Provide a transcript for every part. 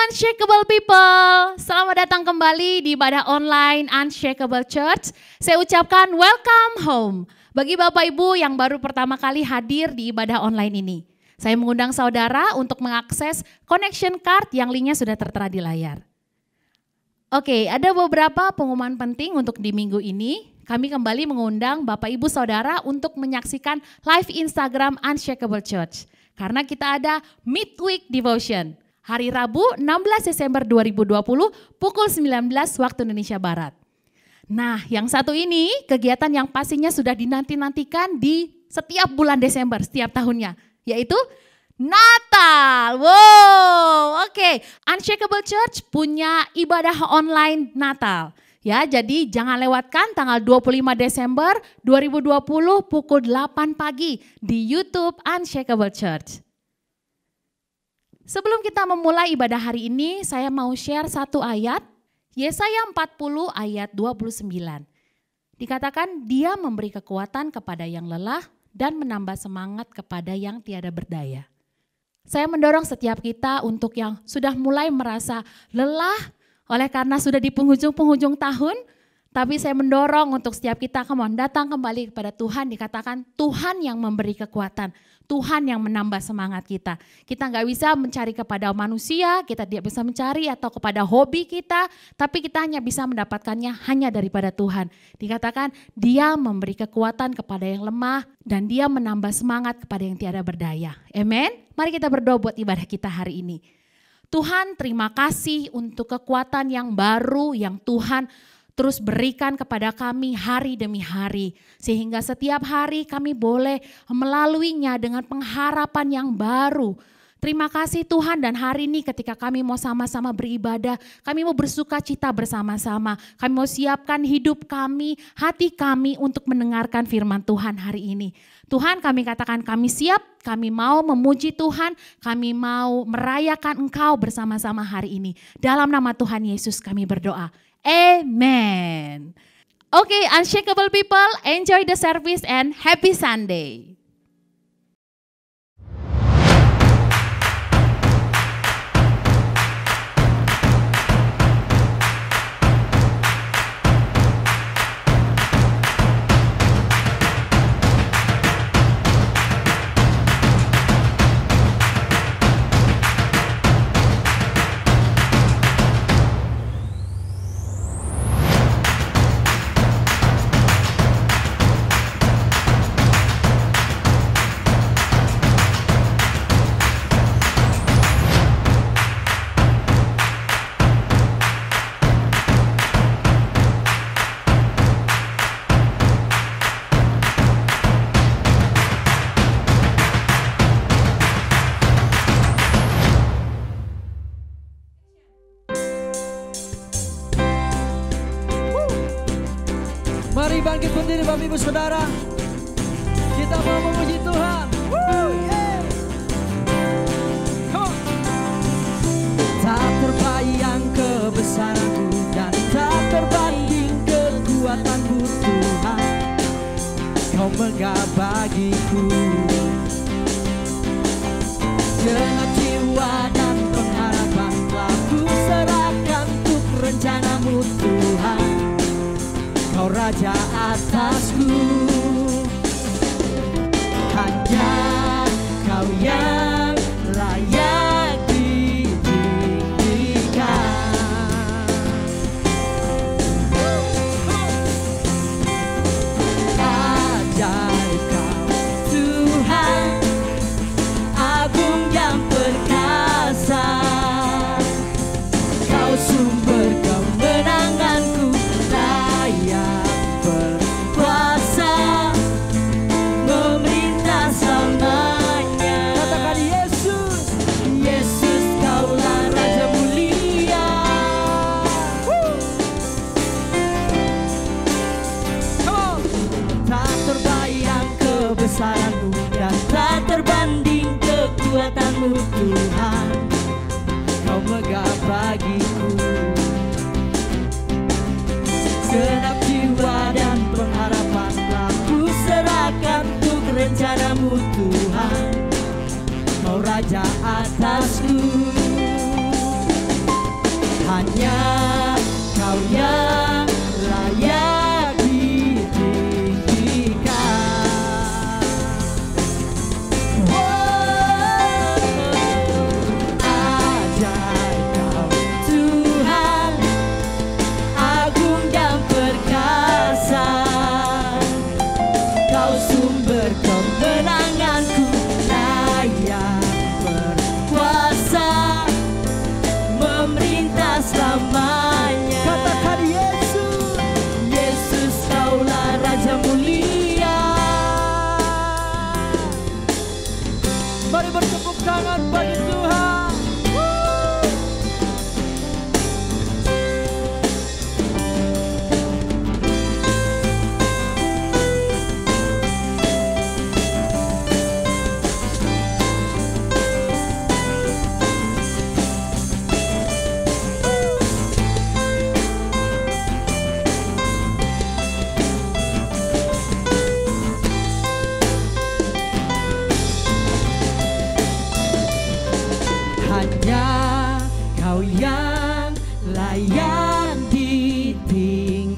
Unshakable people, selamat datang kembali di ibadah online Unshakable Church. Saya ucapkan welcome home bagi Bapak Ibu yang baru pertama kali hadir di ibadah online ini. Saya mengundang saudara untuk mengakses connection card yang linknya sudah tertera di layar. Oke, ada beberapa pengumuman penting untuk di minggu ini. Kami kembali mengundang Bapak Ibu Saudara untuk menyaksikan live Instagram Unshakable Church. Karena kita ada Midweek Devotion. Hari Rabu 16 Desember 2020 pukul 19 waktu Indonesia Barat. Nah, yang satu ini kegiatan yang pastinya sudah dinanti-nantikan di setiap bulan Desember setiap tahunnya, yaitu Natal. Wow, oke. Unshakable Church punya ibadah online Natal. Ya, jadi jangan lewatkan tanggal 25 Desember 2020 pukul 8 pagi di YouTube Unshakable Church. Sebelum kita memulai ibadah hari ini, saya mau share satu ayat, Yesaya 40 ayat 29. Dikatakan dia memberi kekuatan kepada yang lelah dan menambah semangat kepada yang tiada berdaya. Saya mendorong setiap kita untuk yang sudah mulai merasa lelah oleh karena sudah di penghujung-penghujung tahun, tapi saya mendorong untuk setiap kita datang kembali kepada Tuhan. Dikatakan Tuhan yang memberi kekuatan, Tuhan yang menambah semangat kita. Kita nggak bisa mencari kepada manusia, kita tidak bisa mencari atau kepada hobi kita, tapi kita hanya bisa mendapatkannya hanya daripada Tuhan. Dikatakan dia memberi kekuatan kepada yang lemah dan dia menambah semangat kepada yang tiada berdaya. Amen. Mari kita berdoa buat ibadah kita hari ini. Tuhan, terima kasih untuk kekuatan yang baru yang Tuhan terus berikan kepada kami hari demi hari. Sehingga setiap hari kami boleh melaluinya dengan pengharapan yang baru. Terima kasih Tuhan, dan hari ini ketika kami mau sama-sama beribadah, kami mau bersuka cita bersama-sama. Kami mau siapkan hidup kami, hati kami untuk mendengarkan firman Tuhan hari ini. Tuhan, kami katakan kami siap, kami mau memuji Tuhan, kami mau merayakan Engkau bersama-sama hari ini. Dalam nama Tuhan Yesus kami berdoa. Amen. Okay, Unshakable people, enjoy the service and happy Sunday. Mari bangkit berdiri Bapak Ibu Saudara. Kita mau memuji Tuhan. Tak terbayang kebesaran-Mu dan tak terbanding kekuatan-Mu Tuhan. Kau megah bagiku. Genap jiwa dan pengharapan telah ku serahkan untuk rencana-Mu Tuhan. Kau Raja atasku, hanya Kau yang layak ditinggikan. Ajaib Kau Tuhan, agung yang perkasa. Kau sumber kemenanganku, berkuasa memerintah selamanya. Katakan Yesus, Yesus Kaulah Raja mulia. Tak terbayang kebesaran-Mu dan tak terbanding kekuatan-Mu Tuhan. Kau megah bagiku. Genap jiwa dan pengharapan telah ku serahkan untuk rencana-Mu Tuhan. Kau Raja atasku. hanya Kau yang layak ditinggikan.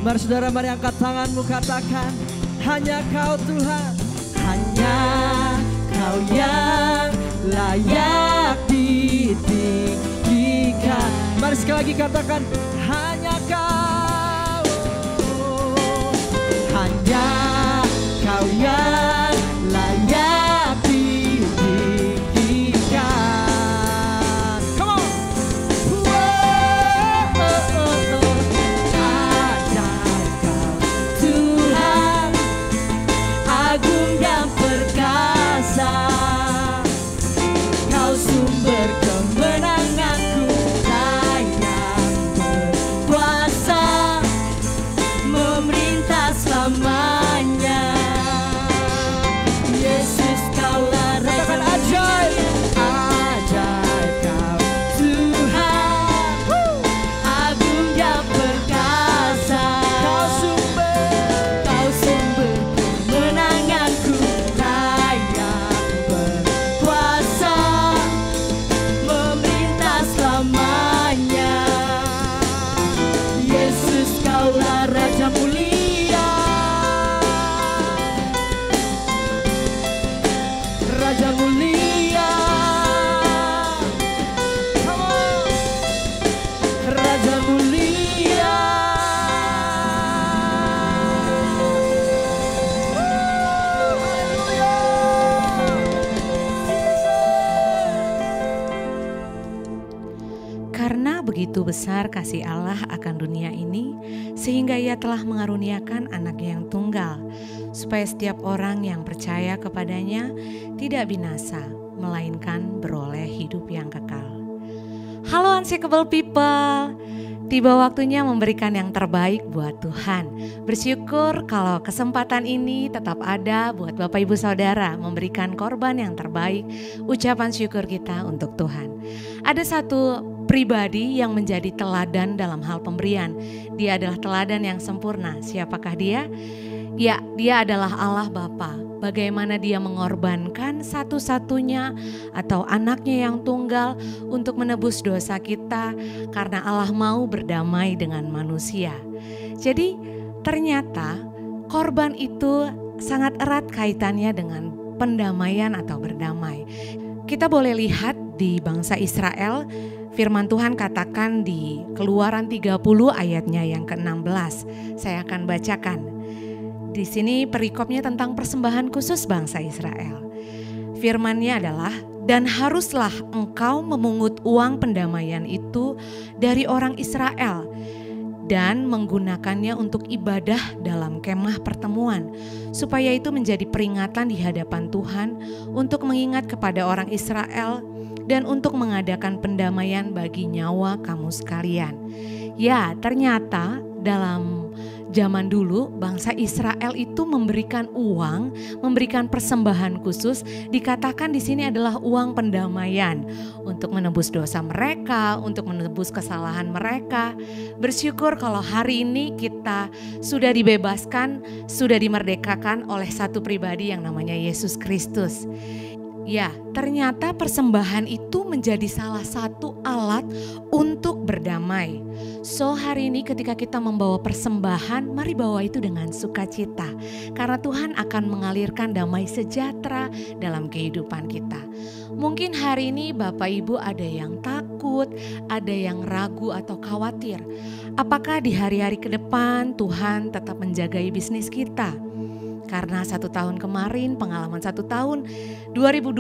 Mari saudara, mari angkat tanganmu, katakan, hanya Kau Tuhan, hanya Kau yang layak ditinggikan. Mari sekali lagi katakan, hanya Kau, hanya Kau yang layak ditinggikan. Come on. Ajaib Kau Tuhan, agung dan perkasa. Kau sumber kemenanganku, layak berkuasa, memerintah selamanya. Yesus Kaulah Raja ajaib, ajaib Kau Tuhan, agung dan perkasa. Kau sumber kemenanganku, layak berkuasa, memerintah selamanya. Yesus Kaulah Raja mulia, Raja mulia. Come on. Raja mulia. Karena begitu besar kasih Allah akan dunia ini, sehingga Ia telah mengaruniakan Anak-Nya yang tunggal, supaya setiap orang yang percaya kepadanya tidak binasa, melainkan beroleh hidup yang kekal. Halo Unshakable People, tiba waktunya memberikan yang terbaik buat Tuhan. Bersyukur kalau kesempatan ini tetap ada buat Bapak Ibu Saudara memberikan korban yang terbaik, ucapan syukur kita untuk Tuhan. Ada satu pribadi yang menjadi teladan dalam hal pemberian. Dia adalah teladan yang sempurna. Siapakah dia? Ya, dia adalah Allah Bapa. Bagaimana dia mengorbankan satu-satunya atau anaknya yang tunggal untuk menebus dosa kita karena Allah mau berdamai dengan manusia. Jadi ternyata korban itu sangat erat kaitannya dengan pendamaian atau berdamai. Kita boleh lihat di bangsa Israel, firman Tuhan katakan di Keluaran 30 ayatnya yang ke-16. Saya akan bacakan. Di sini perikopnya tentang persembahan khusus bangsa Israel. Firman-Nya adalah, dan haruslah engkau memungut uang pendamaian itu dari orang Israel dan menggunakannya untuk ibadah dalam kemah pertemuan, supaya itu menjadi peringatan di hadapan Tuhan untuk mengingat kepada orang Israel dan untuk mengadakan pendamaian bagi nyawa kamu sekalian. Ya, ternyata dalam zaman dulu bangsa Israel itu memberikan uang, memberikan persembahan khusus, dikatakan di sini adalah uang pendamaian untuk menebus dosa mereka, untuk menebus kesalahan mereka. Bersyukur kalau hari ini kita sudah dibebaskan, sudah dimerdekakan oleh satu pribadi yang namanya Yesus Kristus. Ya, ternyata persembahan itu menjadi salah satu alat untuk berdamai. So hari ini ketika kita membawa persembahan, mari bawa itu dengan sukacita. Karena Tuhan akan mengalirkan damai sejahtera dalam kehidupan kita. Mungkin hari ini Bapak Ibu ada yang takut, ada yang ragu atau khawatir. Apakah di hari-hari ke depan Tuhan tetap menjagai bisnis kita? Karena 1 tahun kemarin, pengalaman 1 tahun 2020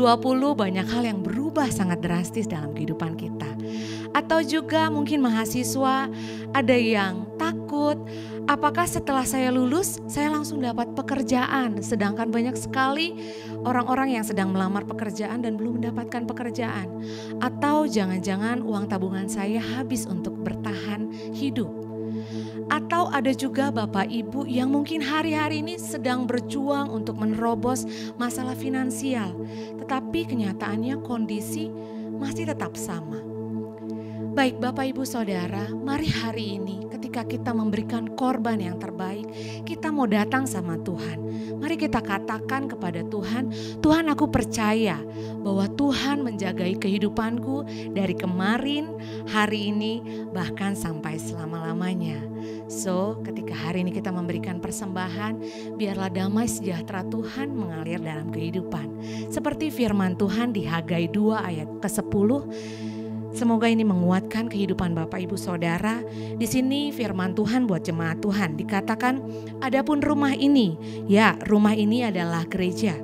banyak hal yang berubah sangat drastis dalam kehidupan kita. Atau juga mungkin mahasiswa ada yang takut, apakah setelah saya lulus saya langsung dapat pekerjaan? Sedangkan banyak sekali orang-orang yang sedang melamar pekerjaan dan belum mendapatkan pekerjaan. Atau jangan-jangan uang tabungan saya habis untuk bertahan hidup. Atau ada juga Bapak Ibu yang mungkin hari-hari ini sedang berjuang untuk menerobos masalah finansial. Tetapi kenyataannya kondisi masih tetap sama. Baik Bapak Ibu Saudara, mari hari ini ketika ketika kita memberikan korban yang terbaik, kita mau datang sama Tuhan. Mari kita katakan kepada Tuhan, Tuhan aku percaya bahwa Tuhan menjagai kehidupanku dari kemarin, hari ini, bahkan sampai selama-lamanya. So, ketika hari ini kita memberikan persembahan, biarlah damai sejahtera Tuhan mengalir dalam kehidupan. Seperti firman Tuhan di Hagai 2 ayat ke-10. Semoga ini menguatkan kehidupan Bapak Ibu Saudara. Di sini firman Tuhan buat jemaat Tuhan dikatakan, adapun rumah ini, ya rumah ini adalah gereja.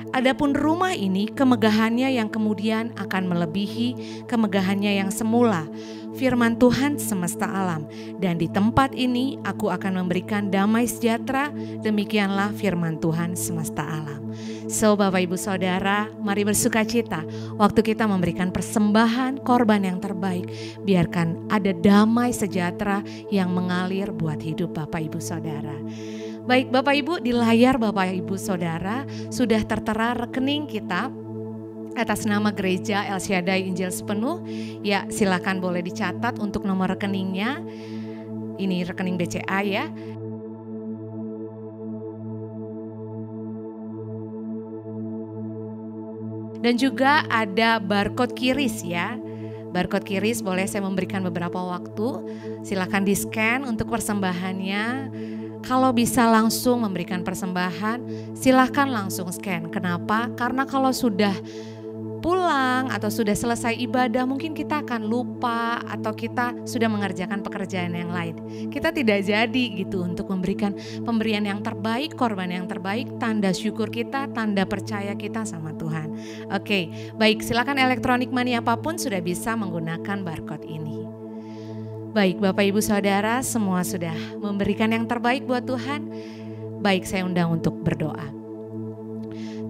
Adapun rumah ini kemegahannya yang kemudian akan melebihi kemegahannya yang semula. Firman Tuhan semesta alam, dan di tempat ini aku akan memberikan damai sejahtera. Demikianlah firman Tuhan semesta alam. So Bapak Ibu Saudara, mari bersukacita waktu kita memberikan persembahan korban yang terbaik. Biarkan ada damai sejahtera yang mengalir buat hidup Bapak Ibu Saudara. Baik Bapak Ibu, di layar Bapak Ibu Saudara sudah tertera rekening kita atas nama Gereja El Shaddai Injil Sepenuh. Ya, silakan boleh dicatat untuk nomor rekeningnya. Ini rekening BCA ya. Dan juga ada barcode QRIS ya. Barcode QRIS boleh saya memberikan beberapa waktu. Silakan di-scan untuk persembahannya. Kalau bisa langsung memberikan persembahan, silahkan langsung scan. Kenapa? Karena kalau sudah pulang atau sudah selesai ibadah, mungkin kita akan lupa atau kita sudah mengerjakan pekerjaan yang lain. Kita tidak jadi gitu untuk memberikan pemberian yang terbaik, korban yang terbaik, tanda syukur kita, tanda percaya kita sama Tuhan. Oke, baik, silakan elektronik money apapun sudah bisa menggunakan barcode ini. Baik Bapak Ibu Saudara, semua sudah memberikan yang terbaik buat Tuhan. Baik, saya undang untuk berdoa.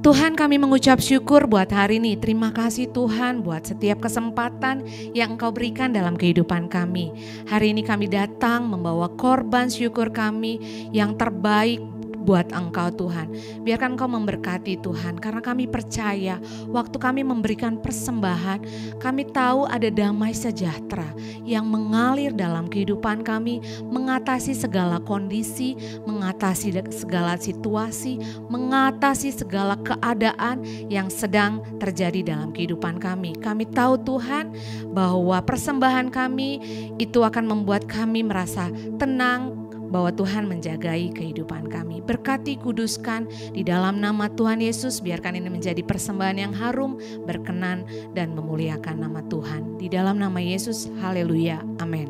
Tuhan, kami mengucap syukur buat hari ini. Terima kasih Tuhan buat setiap kesempatan yang Engkau berikan dalam kehidupan kami. Hari ini kami datang membawa korban syukur kami yang terbaik buat Engkau Tuhan. Biarkan Engkau memberkati Tuhan, karena kami percaya waktu kami memberikan persembahan, kami tahu ada damai sejahtera yang mengalir dalam kehidupan kami, mengatasi segala kondisi, mengatasi segala situasi, mengatasi segala keadaan yang sedang terjadi dalam kehidupan kami. Kami tahu Tuhan bahwa persembahan kami itu akan membuat kami merasa tenang, bahwa Tuhan menjagai kehidupan kami. Berkati, kuduskan di dalam nama Tuhan Yesus. Biarkan ini menjadi persembahan yang harum, berkenan, dan memuliakan nama Tuhan. Di dalam nama Yesus, haleluya, amin.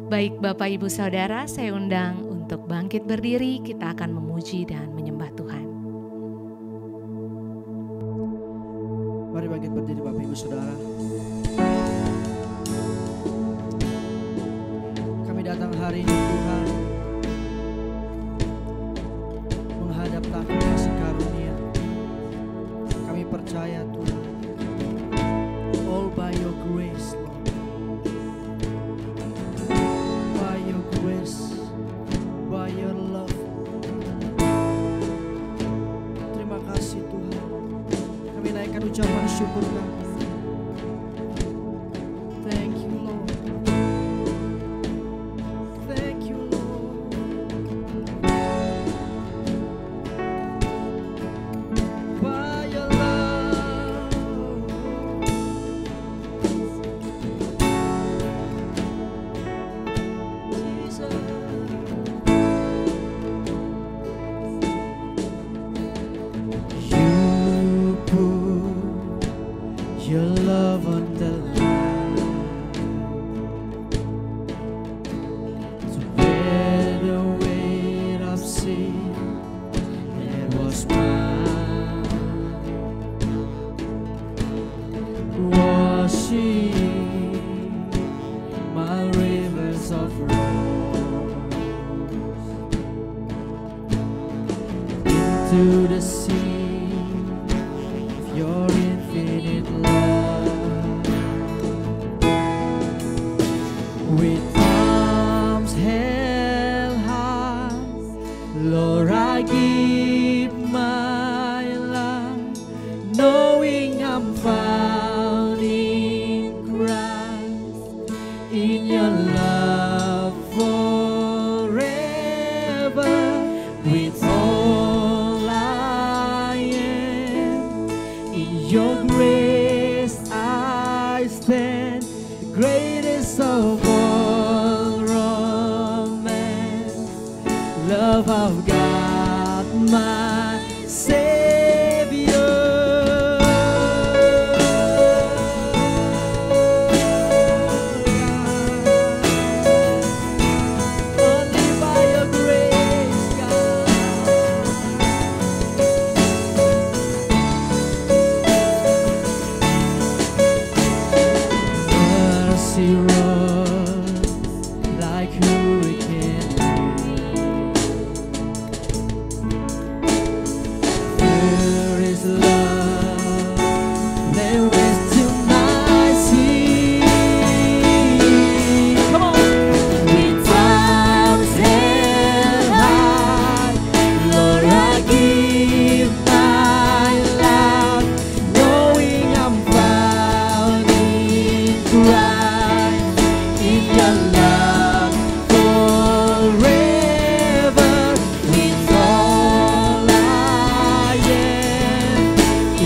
Baik Bapak Ibu Saudara, saya undang untuk bangkit berdiri. Kita akan memuji dan menyembah Tuhan. Mari bangkit berdiri Bapak Ibu Saudara. Datang hari ini Tuhan menghadap tahta kasih karunia. Kami percaya Tuhan, all by your grace Lord, by your grace, by your love. Terima kasih Tuhan. Kami naikkan ucapan syukur kami. To the sea of your infinite love, with arms held high, Lord, I give my life, knowing I'm found in love of God, my Savior. Only by your grace, God. Mercy runs like hurricane. There is love, there is to my sea. Come on. With arms held high, Lord, I give my life, knowing I'm found in Christ, in your love forever. It's all I am.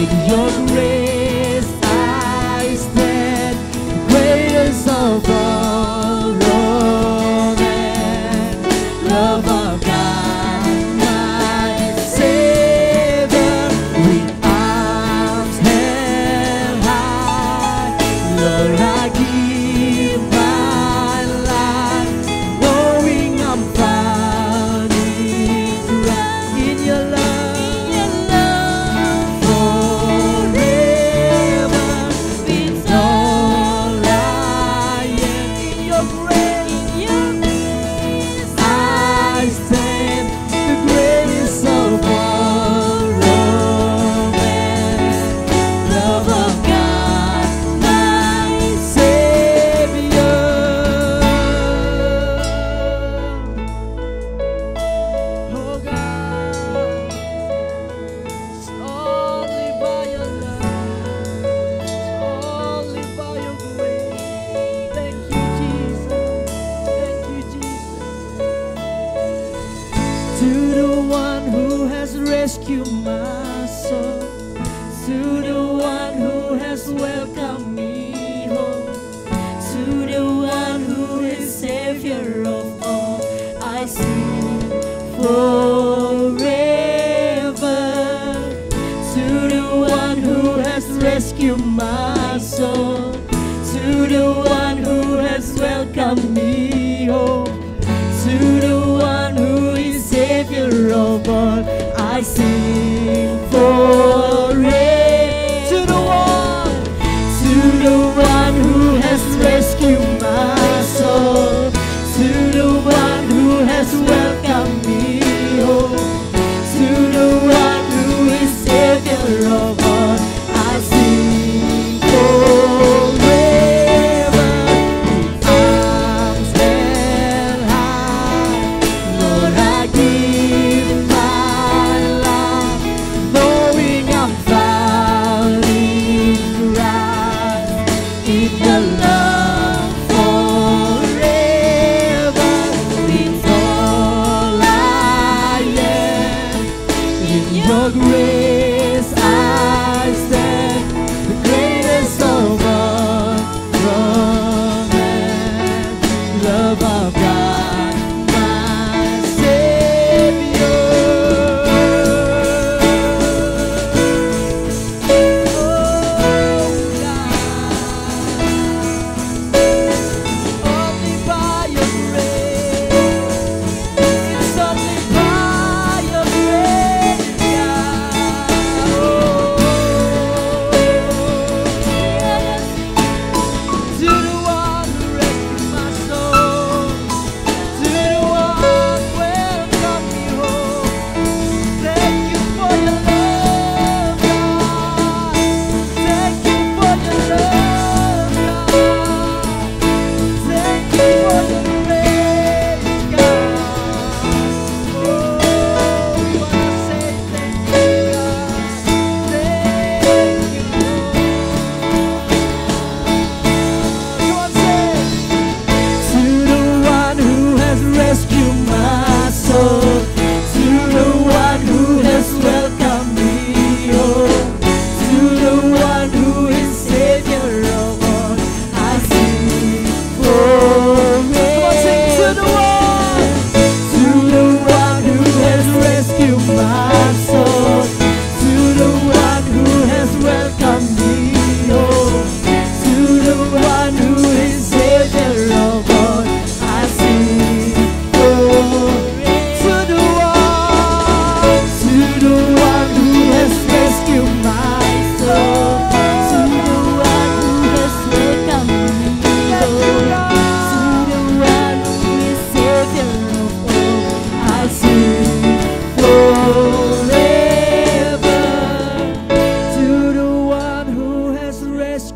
In your grace I stand, greatest of all romance. Love of God, my Savior, with arms held high, Lord, I give my life, knowing I'm found in Christ, in your love forever. It's all I am. In your grace I stand, the greatest of all romance. Love of God, my Savior. Oh God, it's only by your love, it's only by your grace. Thank you, Jesus. Thank you, Jesus. To the one who has rescued my soul, to the one who has welcomed me home, to the one who is Savior of all, I sing forever. To the one who has rescued my soul, to the one who has welcomed me home, to the one who is Savior of all, I sing forever. To the one who has rescued my soul, to the one who has welcomed me home, to the one who is Savior of all, I sing forever. Arms held high, Lord, I give my life, knowing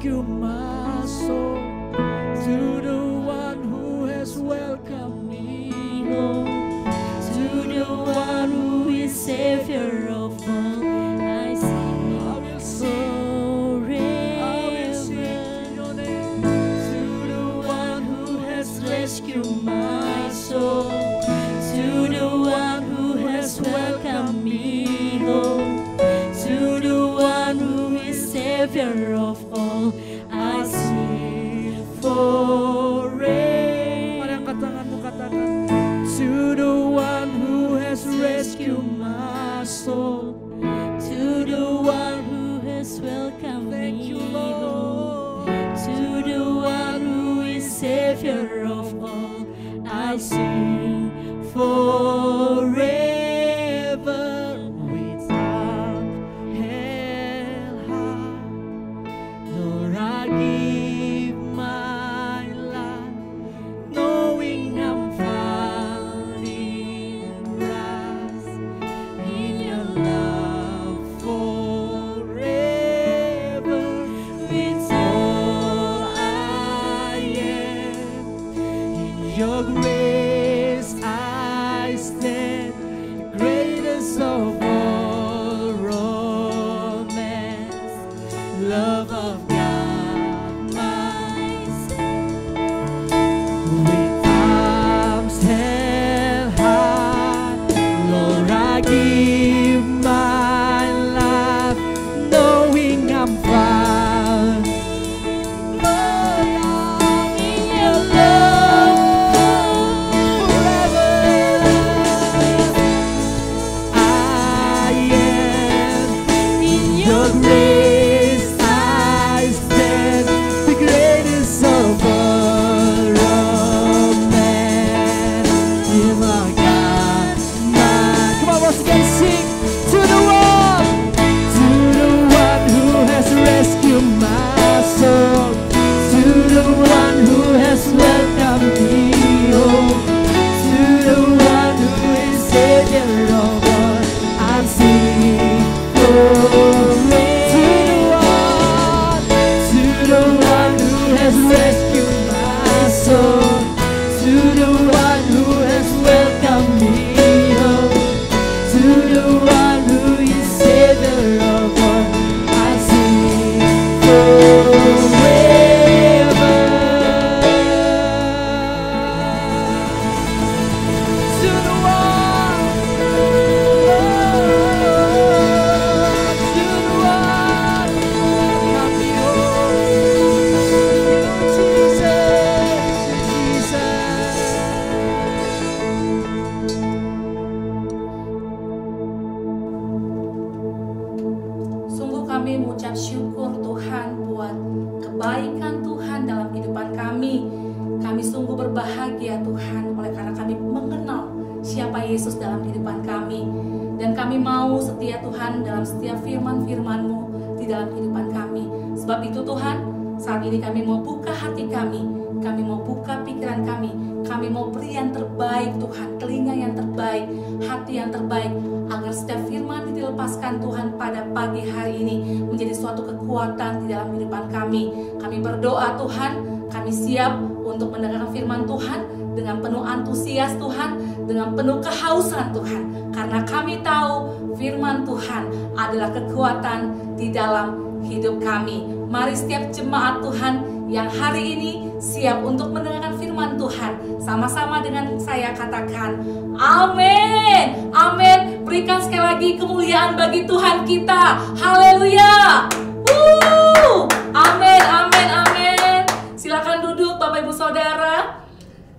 rescue my soul, to the one who has welcomed me home, to the one who is Savior of all. I sing, I will sing, I will sing your name, to the one who has rescued my soul, to the one who has welcomed me home, to the one who is Savior of all. I sing forever. Mari angkat tanganmu, katakan, to the one who has rescued my soul, to the one who has welcomed me home, to the one who is Savior of all. I sing forever with arms held high. Lord, I give my life, knowing I'm found in Christ, in your love forever. With all I am, in your grace I stand, the greatest of all romance, love of God, my Savior. With arms held high, Lord, I give my life, knowing I'm found, Lord, I'm in your love forever. I am in your grace, I stand, the greatest of all romance. You are God, my. Come on, once again, sing to the one who has rescued my soul, to the one who has welcomed me home, to the one who is Savior of all. I'm singing forever. To the one who has rescued my soul, to the one who has welcomed me home, to the one who is Savior of all. I sing forever. To the one, to the one, welcome me home, Jesus, Sungguh kami mengucap syukur Tuhan buat kebaikan Tuhan dalam kehidupan kami. Kami sungguh berbahagia Tuhan oleh karena kami mengenal siapa Yesus dalam kehidupan kami. Dan kami mau setia Tuhan dalam setiap firman-firman-Mu di dalam kehidupan kami. Sebab itu Tuhan, saat ini kami mau buka hati kami mau buka pikiran kami mau beri yang terbaik Tuhan, telinga yang terbaik, hati yang terbaik, agar setiap firman yang dilepaskan Tuhan pada pagi hari ini menjadi suatu kekuatan di dalam kehidupan kami. Kami berdoa Tuhan, kami siap untuk mendengarkan firman Tuhan dengan penuh antusias Tuhan, dengan penuh kehausan Tuhan, karena kami tahu firman Tuhan adalah kekuatan di dalam hidup kami. Mari setiap jemaat Tuhan yang hari ini siap untuk mendengarkan firman Tuhan, sama-sama dengan saya katakan amin, amin. Berikan sekali lagi kemuliaan bagi Tuhan kita. Haleluya. Amin, amin, amin. Silakan duduk Bapak Ibu Saudara.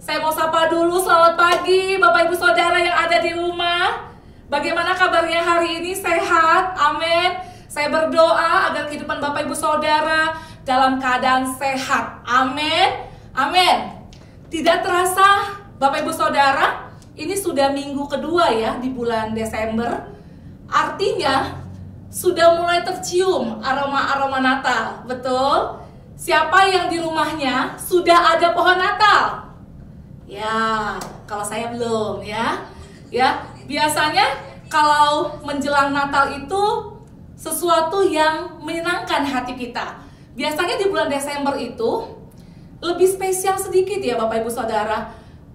Saya mau sapa dulu, selamat pagi Bapak Ibu Saudara yang ada di rumah. Bagaimana kabarnya hari ini? Sehat? Amin. Saya berdoa agar kehidupan Bapak Ibu Saudara dalam keadaan sehat. Amin. Amin. Tidak terasa Bapak Ibu Saudara, ini sudah minggu kedua ya di bulan Desember. Artinya sudah mulai tercium aroma-aroma Natal. Betul? Siapa yang di rumahnya sudah ada pohon Natal? Ya, kalau saya belum ya. Ya, biasanya kalau menjelang Natal itu sesuatu yang menyenangkan hati kita. Biasanya di bulan Desember itu lebih spesial sedikit ya Bapak Ibu Saudara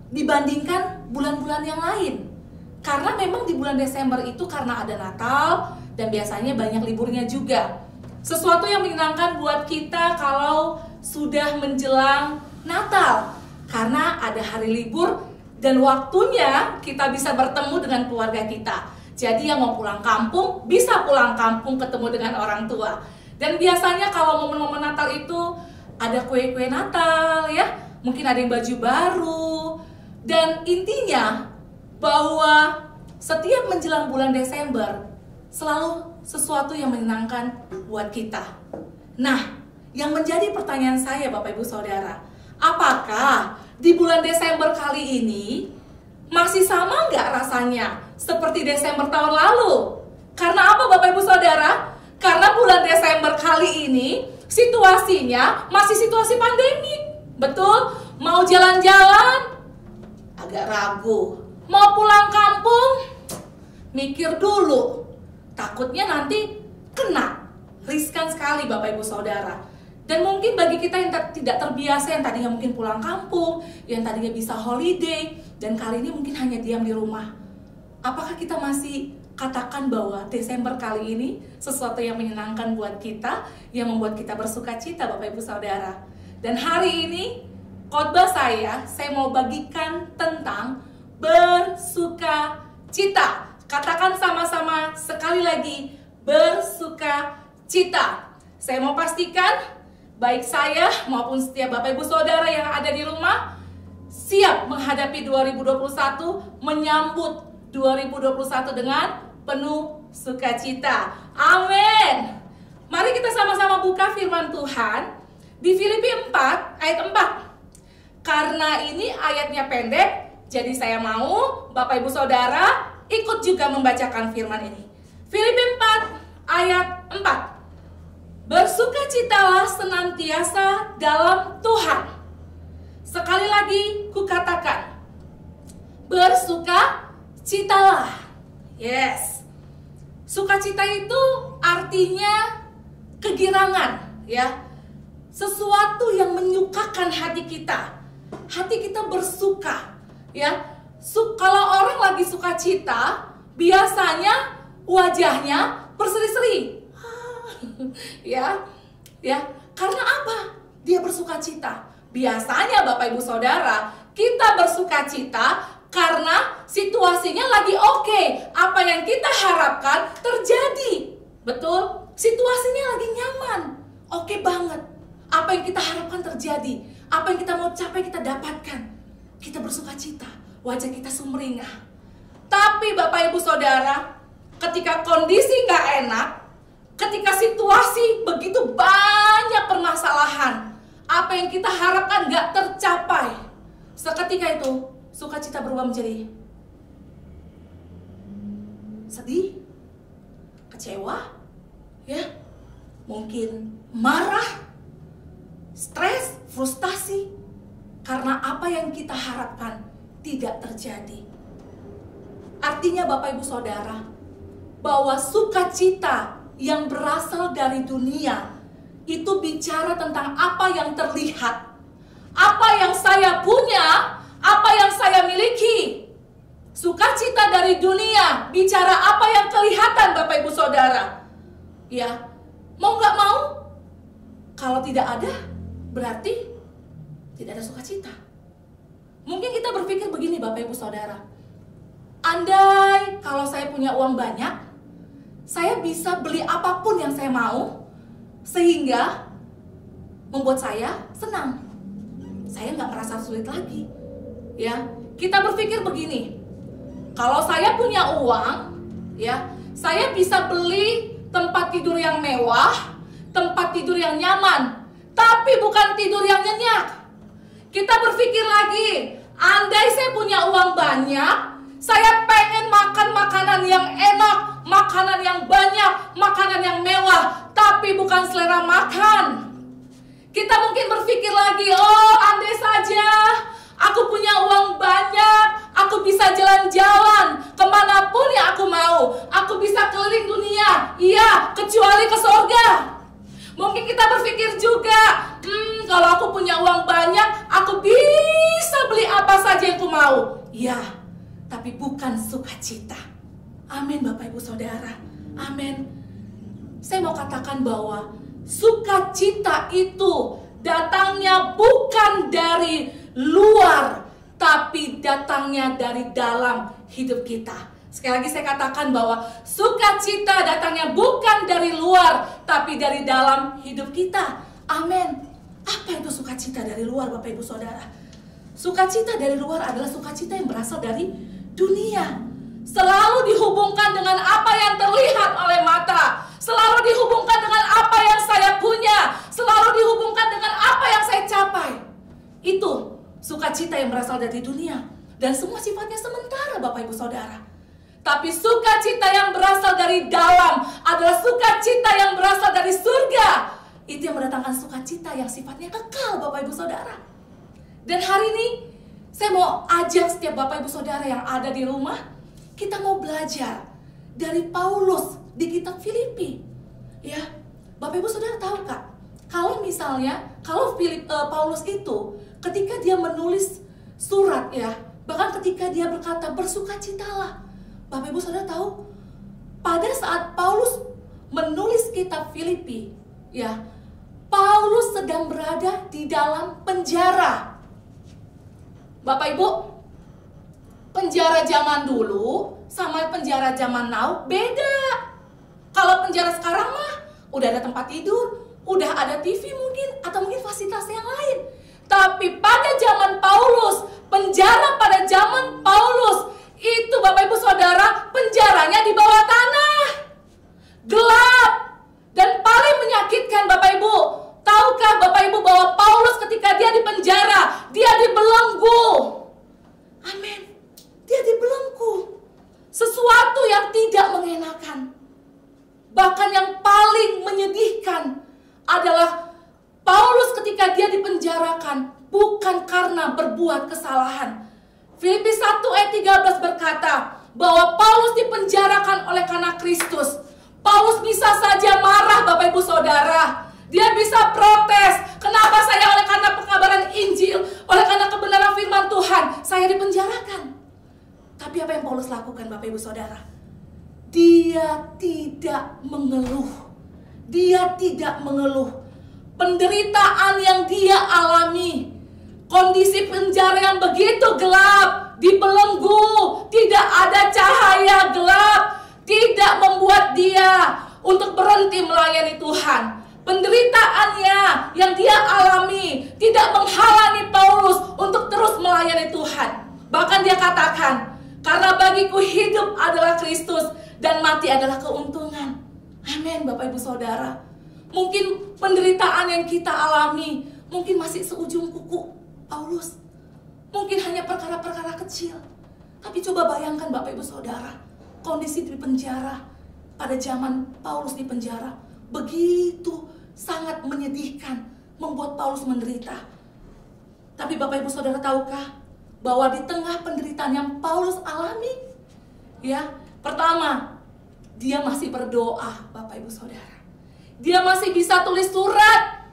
dibandingkan bulan-bulan yang lain. Karena memang di bulan Desember itu karena ada Natal dan biasanya banyak liburnya juga. Sesuatu yang menyenangkan buat kita kalau sudah menjelang Natal. Karena ada hari libur dan waktunya kita bisa bertemu dengan keluarga kita. Jadi yang mau pulang kampung bisa pulang kampung ketemu dengan orang tua. Dan biasanya kalau momen-momen Natal itu ada kue-kue Natal ya, mungkin ada yang baju baru. Dan intinya bahwa setiap menjelang bulan Desember selalu sesuatu yang menyenangkan buat kita. Nah, yang menjadi pertanyaan saya Bapak Ibu Saudara, apakah di bulan Desember kali ini masih sama nggak rasanya seperti Desember tahun lalu? Karena apa Bapak Ibu Saudara? Karena bulan Desember kali ini situasinya masih situasi pandemi. Betul? Mau jalan-jalan agak ragu. Mau pulang kampung mikir dulu. Takutnya nanti kena. Riskan sekali Bapak Ibu Saudara. Dan mungkin bagi kita yang tidak terbiasa, yang tadinya mungkin pulang kampung, yang tadinya bisa holiday, dan kali ini mungkin hanya diam di rumah. Apakah kita masih katakan bahwa Desember kali ini sesuatu yang menyenangkan buat kita, yang membuat kita bersuka cita Bapak Ibu Saudara? Dan hari ini khotbah saya mau bagikan tentang bersuka cita. Katakan sama-sama sekali lagi, bersuka cita. Saya mau pastikan baik saya maupun setiap Bapak Ibu Saudara yang ada di rumah siap menghadapi 2021, menyambut 2021 dengan penuh sukacita. Amin. Mari kita sama-sama buka firman Tuhan di Filipi 4 ayat 4. Karena ini ayatnya pendek, jadi saya mau Bapak Ibu Saudara ikut juga membacakan firman ini. Filipi 4 ayat 4. Bersukacitalah senantiasa dalam Tuhan. Sekali lagi kukatakan, bersukacitalah. Yes. Sukacita itu artinya kegirangan, ya. Sesuatu yang menyukakan hati kita. Hati kita bersuka, ya. Kalau orang lagi sukacita, biasanya wajahnya berseri-seri. Ya, karena apa? Dia bersukacita. Biasanya Bapak Ibu Saudara, kita bersukacita karena situasinya lagi oke. Apa yang kita harapkan terjadi. Betul? Situasinya lagi nyaman. Oke banget. Apa yang kita harapkan terjadi. Apa yang kita mau capai kita dapatkan. Kita bersukacita. Wajah kita sumringah. Tapi Bapak Ibu Saudara, ketika kondisi nggak enak, ketika situasi begitu banyak permasalahan, apa yang kita harapkan nggak tercapai, seketika itu sukacita berubah menjadi sedih, kecewa, ya, mungkin marah, stres, frustasi, karena apa yang kita harapkan tidak terjadi. Artinya Bapak Ibu Saudara, bahwa sukacita yang berasal dari dunia itu bicara tentang apa yang terlihat, apa yang saya punya, apa yang saya miliki. Sukacita dari dunia bicara apa yang kelihatan Bapak Ibu Saudara. Ya, mau nggak mau, kalau tidak ada berarti tidak ada sukacita. Mungkin kita berpikir begini Bapak Ibu Saudara, andai kalau saya punya uang banyak, saya bisa beli apapun yang saya mau, sehingga membuat saya senang. Saya nggak merasa sulit lagi. Ya, kita berpikir begini, kalau saya punya uang, ya, saya bisa beli tempat tidur yang mewah, tempat tidur yang nyaman, tapi bukan tidur yang nyenyak. Kita berpikir lagi, andai saya punya uang banyak, saya pengen makan makanan yang enak, makanan yang banyak, makanan yang mewah, tapi bukan selera makan. Kita mungkin berpikir lagi, oh andai saja aku punya uang banyak, aku bisa jalan-jalan kemanapun yang aku mau, aku bisa keliling dunia, iya, kecuali ke surga. Mungkin kita berpikir juga, kalau aku punya uang banyak, aku bisa beli apa saja yang aku mau. Ya, tapi bukan sukacita. Amin Bapak Ibu Saudara. Amin. Saya mau katakan bahwa sukacita itu datangnya bukan dari luar, tapi datangnya dari dalam hidup kita. Sekali lagi saya katakan bahwa sukacita datangnya bukan dari luar, tapi dari dalam hidup kita. Amin. Apa itu sukacita dari luar Bapak Ibu Saudara? Sukacita dari luar adalah sukacita yang berasal dari dunia. Selalu dihubungkan dengan apa yang terlihat oleh mata. Selalu dihubungkan dengan apa yang saya punya. Selalu dihubungkan dengan apa yang saya capai. Itu sukacita yang berasal dari dunia. Dan semua sifatnya sementara Bapak Ibu Saudara. Tapi sukacita yang berasal dari dalam adalah sukacita yang berasal dari surga. Itu yang mendatangkan sukacita yang sifatnya kekal Bapak Ibu Saudara. Dan hari ini saya mau ajak setiap Bapak Ibu Saudara yang ada di rumah, kita mau belajar dari Paulus di kitab Filipi. Ya, Bapak Ibu Saudara tahu Kak, kalau misalnya Paulus itu ketika dia menulis surat ya, bahkan ketika dia berkata bersukacitalah. Bapak Ibu Saudara tahu, pada saat Paulus menulis kitab Filipi, ya, Paulus sedang berada di dalam penjara. Bapak Ibu, penjara zaman dulu sama penjara zaman now beda. Kalau penjara sekarang mah udah ada tempat tidur, udah ada TV mungkin, atau mungkin fasilitas yang lain. Tapi pada zaman Paulus, penjara pada zaman Paulus itu Bapak Ibu Saudara, penjaranya di bawah tanah, gelap, dan paling menyakitkan Bapak Ibu. Tahukah Bapak Ibu bahwa Paulus ketika dia di penjara, dia dibelenggu. Amin. Dia dibelenggu. Sesuatu yang tidak mengenakan. Bahkan yang paling menyedihkan adalah Paulus ketika dia dipenjarakan bukan karena berbuat kesalahan. Filipi 1 ayat 13 berkata bahwa Paulus dipenjarakan oleh karena Kristus. Paulus bisa saja marah Bapak Ibu Saudara. Dia bisa protes. Kenapa saya oleh karena pengabaran Injil, oleh karena kebenaran firman Tuhan, saya dipenjarakan. Tapi apa yang Paulus lakukan Bapak Ibu Saudara? Dia tidak mengeluh. Dia tidak mengeluh. Penderitaan yang dia alami, kondisi penjara yang begitu gelap, dibelenggu, tidak ada cahaya, gelap, tidak membuat dia untuk berhenti melayani Tuhan. Penderitaannya yang dia alami tidak menghalangi Paulus untuk terus melayani Tuhan. Bahkan dia katakan, karena bagiku hidup adalah Kristus dan mati adalah keuntungan. Amin Bapak Ibu Saudara. Mungkin penderitaan yang kita alami mungkin masih seujung kuku Paulus. Mungkin hanya perkara-perkara kecil. Tapi coba bayangkan Bapak Ibu Saudara, kondisi di penjara pada zaman Paulus di penjara begitu sangat menyedihkan, membuat Paulus menderita. Tapi Bapak Ibu Saudara tahukah bahwa di tengah penderitaan yang Paulus alami, ya, pertama, dia masih berdoa Bapak Ibu Saudara. Dia masih bisa tulis surat.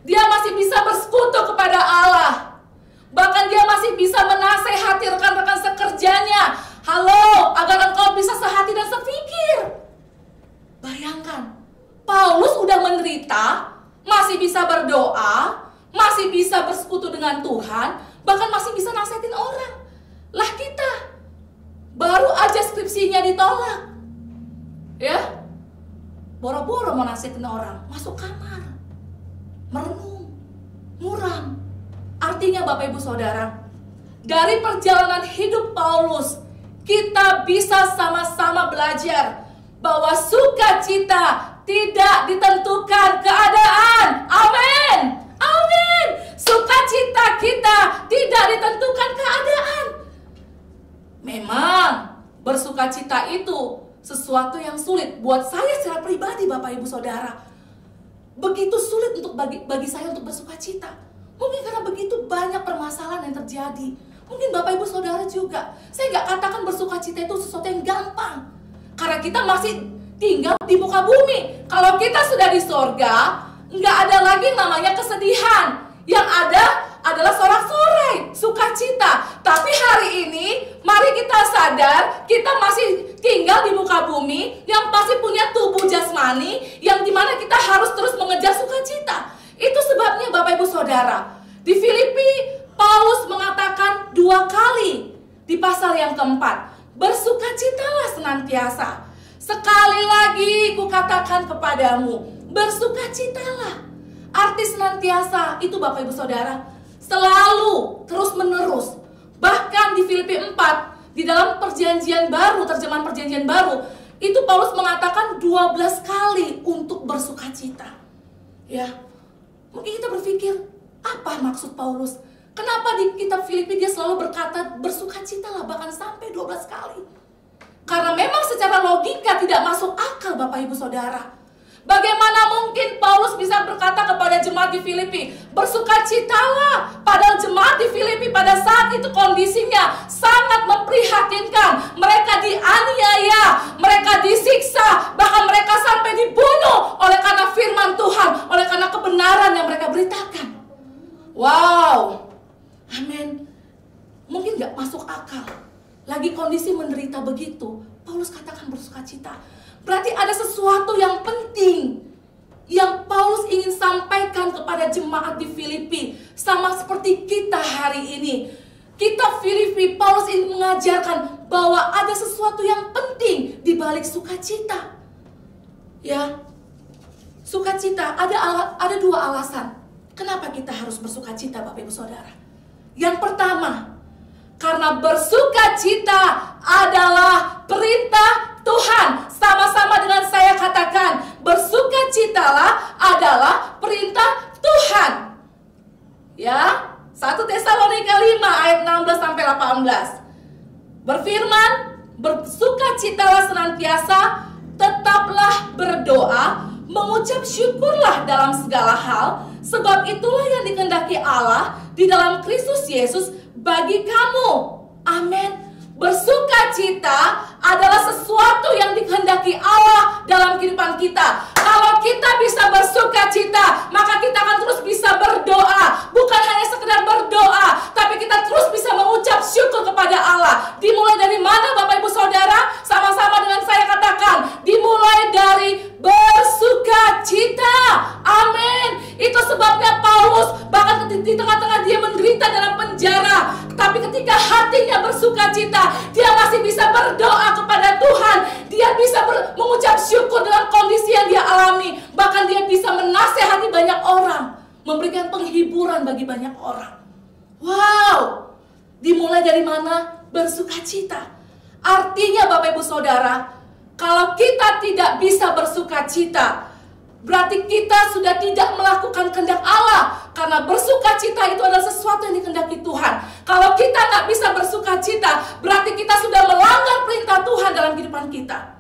Dia masih bisa bersekutu kepada Allah. Bahkan dia masih bisa menasehati rekan-rekan sekerjanya. Halo, agar engkau bisa sehati dan sepikir. Bayangkan, Paulus udah menderita, masih bisa berdoa, masih bisa bersekutu dengan Tuhan, bahkan masih bisa nasihatin orang. Lah kita, baru aja skripsinya ditolak. Ya, boro-boro mau nasihatin orang, masuk kamar, merenung, muram. Artinya Bapak Ibu Saudara, dari perjalanan hidup Paulus, kita bisa sama-sama belajar bahwa sukacita tidak ditentukan keadaan. Amin. Amin. Sukacita kita tidak ditentukan keadaan. Memang bersukacita itu sesuatu yang sulit buat saya secara pribadi Bapak Ibu Saudara. Begitu sulit untuk bagi saya untuk bersukacita. Mungkin karena begitu banyak permasalahan yang terjadi. Mungkin Bapak Ibu Saudara juga. Saya nggak katakan bersukacita itu sesuatu yang gampang. Karena kita masih tinggal di muka bumi. Kalau kita sudah di sorga, nggak ada lagi namanya kesedihan. Yang ada adalah sorak-sorai, sukacita. Tapi hari ini, mari kita sadar, kita masih tinggal di muka bumi, yang pasti punya tubuh jasmani, yang dimana kita harus terus mengejar sukacita. Itu sebabnya Bapak Ibu Saudara, di Filipi, Paulus mengatakan 2 kali di pasal yang keempat, bersukacitalah senantiasa. Sekali lagi kukatakan kepadamu, bersukacitalah. Arti senantiasa itu Bapak Ibu Saudara, selalu, terus menerus. Bahkan di Filipi 4, di dalam perjanjian baru, terjemahan perjanjian baru, itu Paulus mengatakan 12 kali untuk bersukacita. Ya, mungkin kita berpikir, apa maksud Paulus? Kenapa di kitab Filipi dia selalu berkata bersukacitalah, bahkan sampai 12 kali? Karena memang secara logika tidak masuk akal Bapak Ibu Saudara. Bagaimana mungkin Paulus bisa berkata kepada jemaat di Filipi, bersukacitalah, padahal jemaat di Filipi pada saat itu kondisinya sangat memprihatinkan. Mereka dianiaya, mereka disiksa, bahkan mereka sampai dibunuh oleh karena firman Tuhan, oleh karena kebenaran yang mereka beritakan. Wow, amin. Mungkin gak masuk akal. Lagi kondisi menderita begitu, Paulus katakan bersukacita. Berarti ada sesuatu yang penting yang Paulus ingin sampaikan kepada jemaat di Filipi. Sama seperti kita hari ini. Kitab Filipi, Paulus ingin mengajarkan bahwa ada sesuatu yang penting di balik sukacita. Ya, sukacita ada 2 alasan. Kenapa kita harus bersukacita Bapak Ibu Saudara? Yang pertama, karena bersukacita adalah perintah Tuhan. Sama-sama dengan saya katakan, bersukacitalah adalah perintah Tuhan. Ya, 1 Tesalonika 5 ayat 16 sampai 18. Berfirman, bersukacitalah senantiasa, tetaplah berdoa, mengucap syukurlah dalam segala hal, sebab itulah yang dikehendaki Allah di dalam Kristus Yesus bagi kamu. Amin. Bersukacita adalah sesuatu yang dikehendaki Allah dalam kehidupan kita. Kalau kita bisa bersukacita, maka kita akan terus bisa berdoa. Bukan hanya sekedar berdoa, tapi kita terus bisa mengucap syukur kepada Allah. Dimulai dari mana Bapak Ibu Saudara? Sama-sama dengan saya katakan, dimulai dari bersukacita. Amin. Itu sebabnya Paulus bahkan di tengah-tengah dia menderita dalam penjara, tapi ketika hatinya bersukacita, dia masih bisa berdoa kepada Tuhan. Dia bisa mengucap syukur dalam kondisi yang dia alami. Bahkan dia bisa menasehati banyak orang, memberikan penghiburan bagi banyak orang. Wow. Dimulai dari mana? Bersukacita. Artinya Bapak Ibu Saudara, kalau kita tidak bisa bersukacita, berarti kita sudah tidak melakukan kehendak Allah. Karena bersukacita itu adalah sesuatu yang dikehendaki Tuhan. Kalau kita nggak bisa bersukacita, berarti kita sudah melanggar perintah Tuhan dalam kehidupan kita.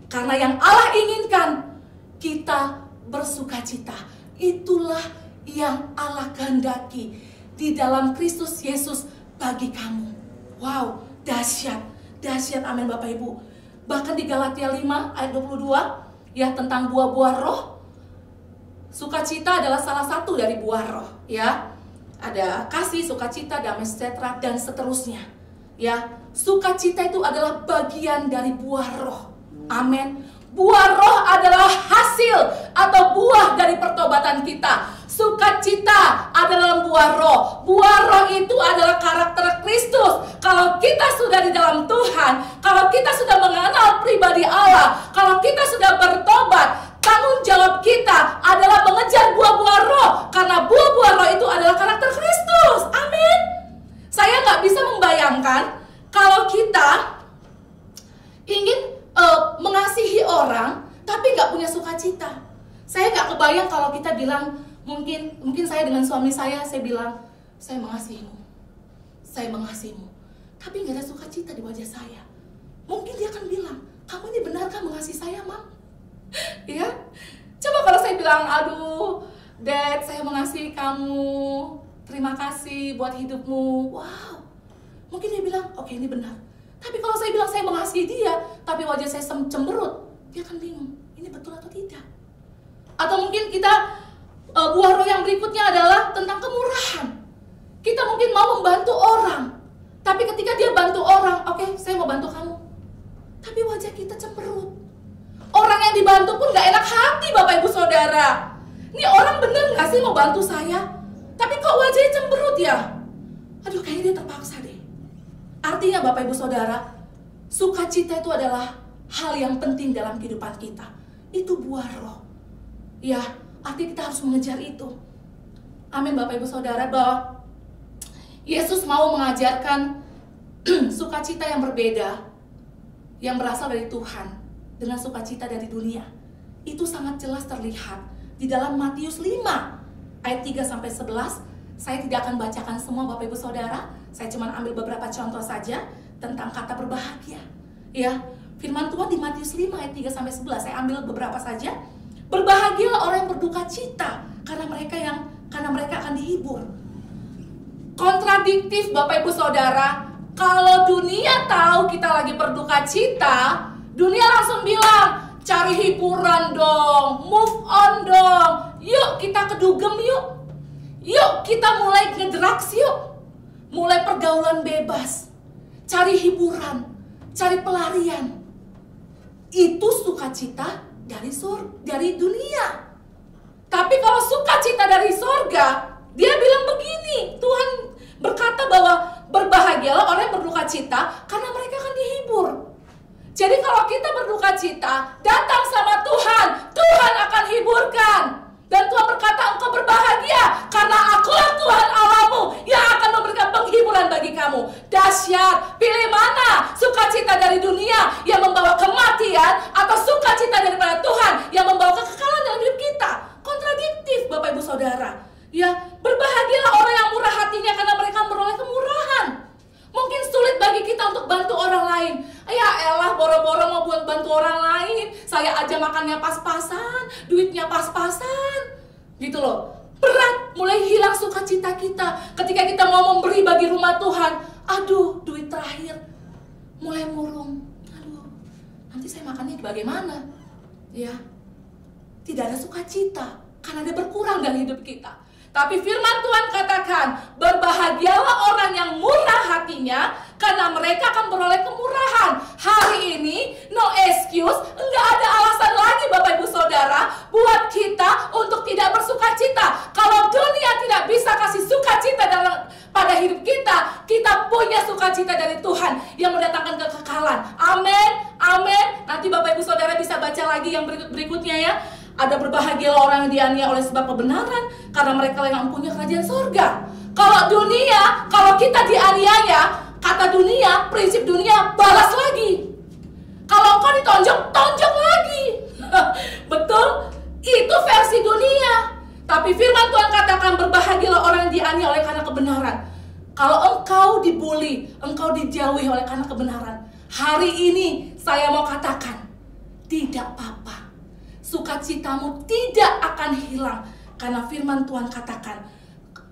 Karena yang Allah inginkan, kita bersukacita. Itulah yang Allah kehendaki di dalam Kristus Yesus bagi kamu. Wow, dahsyat, dahsyat, amin Bapak Ibu. Bahkan di Galatia 5 ayat 22, ya, tentang buah-buah roh. Sukacita adalah salah satu dari buah roh, ya. Ada kasih, sukacita, damai sejahtera, dan seterusnya. Ya, sukacita itu adalah bagian dari buah roh. Amin. Buah roh adalah hasil atau buah dari pertobatan kita. Sukacita adalah buah roh. Buah roh itu adalah karakter Kristus. Kalau kita sudah di dalam Tuhan, kalau kita sudah mengenal pribadi Allah, kalau kita sudah bertobat, tanggung jawab kita adalah mengejar buah-buah roh. Karena buah-buah roh itu adalah karakter Kristus. Amin. Saya nggak bisa membayangkan kalau kita ingin mengasihi orang tapi nggak punya sukacita. Saya nggak kebayang kalau kita bilang, mungkin saya dengan suami saya bilang, saya mengasihimu, tapi nggak ada sukacita di wajah saya. Mungkin dia akan bilang, kamu ini benarkah mengasihi saya, Mam? Ya, coba kalau saya bilang, aduh, Dad, saya mengasihi kamu, terima kasih buat hidupmu. Wow, mungkin dia bilang, oke, ini benar. Tapi kalau saya bilang saya mengasihi dia, tapi wajah saya cemberut, dia akan bingung, ini betul atau tidak. Atau mungkin kita buah roh yang berikutnya adalah tentang kemurahan. Kita mungkin mau membantu orang, tapi ketika dia bantu orang, oke, saya mau bantu kamu, tapi wajah kita cemberut. Orang yang dibantu pun gak enak hati, Bapak Ibu Saudara. Ini orang bener gak sih mau bantu saya, tapi kok wajahnya cemberut ya? Aduh, kayaknya dia terpaksa deh. Artinya Bapak Ibu Saudara, sukacita itu adalah hal yang penting dalam kehidupan kita. Itu buah roh. Ya, artinya kita harus mengejar itu. Amin Bapak Ibu Saudara, bahwa Yesus mau mengajarkan sukacita yang berbeda, yang berasal dari Tuhan, dengan sukacita dari dunia. Itu sangat jelas terlihat di dalam Matius 5 ayat 3-11. Saya tidak akan bacakan semua Bapak Ibu Saudara. Saya cuma ambil beberapa contoh saja tentang kata berbahagia. Ya, firman Tuhan di Matius 5 ayat 3-11. Saya ambil beberapa saja. Berbahagialah orang yang berduka cita, karena mereka akan dihibur. Kontradiktif Bapak Ibu Saudara. Kalau dunia tahu kita lagi berduka cita, dunia langsung bilang, cari hiburan dong, move on dong, yuk kita kedugem yuk, yuk kita mulai ngedrugs yuk, mulai pergaulan bebas, cari hiburan, cari pelarian. Itu sukacita dari dunia. Tapi kalau sukacita dari sorga, dia bilang begini, Tuhan berkata bahwa berbahagialah orang yang berduka cita, karena mereka akan dihibur. Jadi kalau kita berduka cita, datang sama Tuhan, Tuhan akan hiburkan. Dan Tuhan berkata, engkau berbahagia, karena akulah Tuhan Allahmu yang akan memberikan penghiburan bagi kamu. Dahsyat, pilih mana? Sukacita dari dunia yang membawa kematian, atau sukacita daripada Tuhan yang membawa kekekalan dalam hidup kita? Kontradiktif Bapak Ibu Saudara. Ya, berbahagialah orang yang murah hatinya, karena mereka memperoleh kemurahan. Mungkin sulit bagi kita untuk bantu orang lain. Ya elah, boro-boro mau buat bantu orang lain, saya aja makannya pas-pasan, duitnya pas-pasan, gitu loh. Berat, mulai hilang sukacita kita ketika kita mau memberi bagi rumah Tuhan. Aduh, duit terakhir mulai murung. Aduh, nanti saya makannya bagaimana? Ya, tidak ada sukacita karena dia berkurang dalam hidup kita. Tapi firman Tuhan katakan, berbahagialah orang yang murah hatinya, karena mereka akan beroleh kemurahan. Hari ini, no excuse, enggak ada alasan lagi Bapak Ibu Saudara buat kita untuk tidak bersukacita. Kalau dunia tidak bisa kasih sukacita pada hidup kita, kita punya sukacita dari Tuhan yang mendatangkan kekekalan. Amin, amin. Nanti Bapak Ibu Saudara bisa baca lagi yang berikutnya ya. Ada berbahagialah orang yang dianiaya oleh sebab kebenaran, karena mereka yang mempunyai kerajaan sorga. Kalau dunia, kalau kita dianiaya, kata dunia, prinsip dunia, balas lagi. Kalau engkau ditonjok, tonjok lagi. Betul? Itu versi dunia. Tapi firman Tuhan katakan, berbahagialah orang yang dianiaya oleh karena kebenaran. Kalau engkau dibully, engkau dijauhi oleh karena kebenaran, hari ini saya mau katakan, tidak apa-apa. Sukacitamu tidak akan hilang, karena firman Tuhan katakan,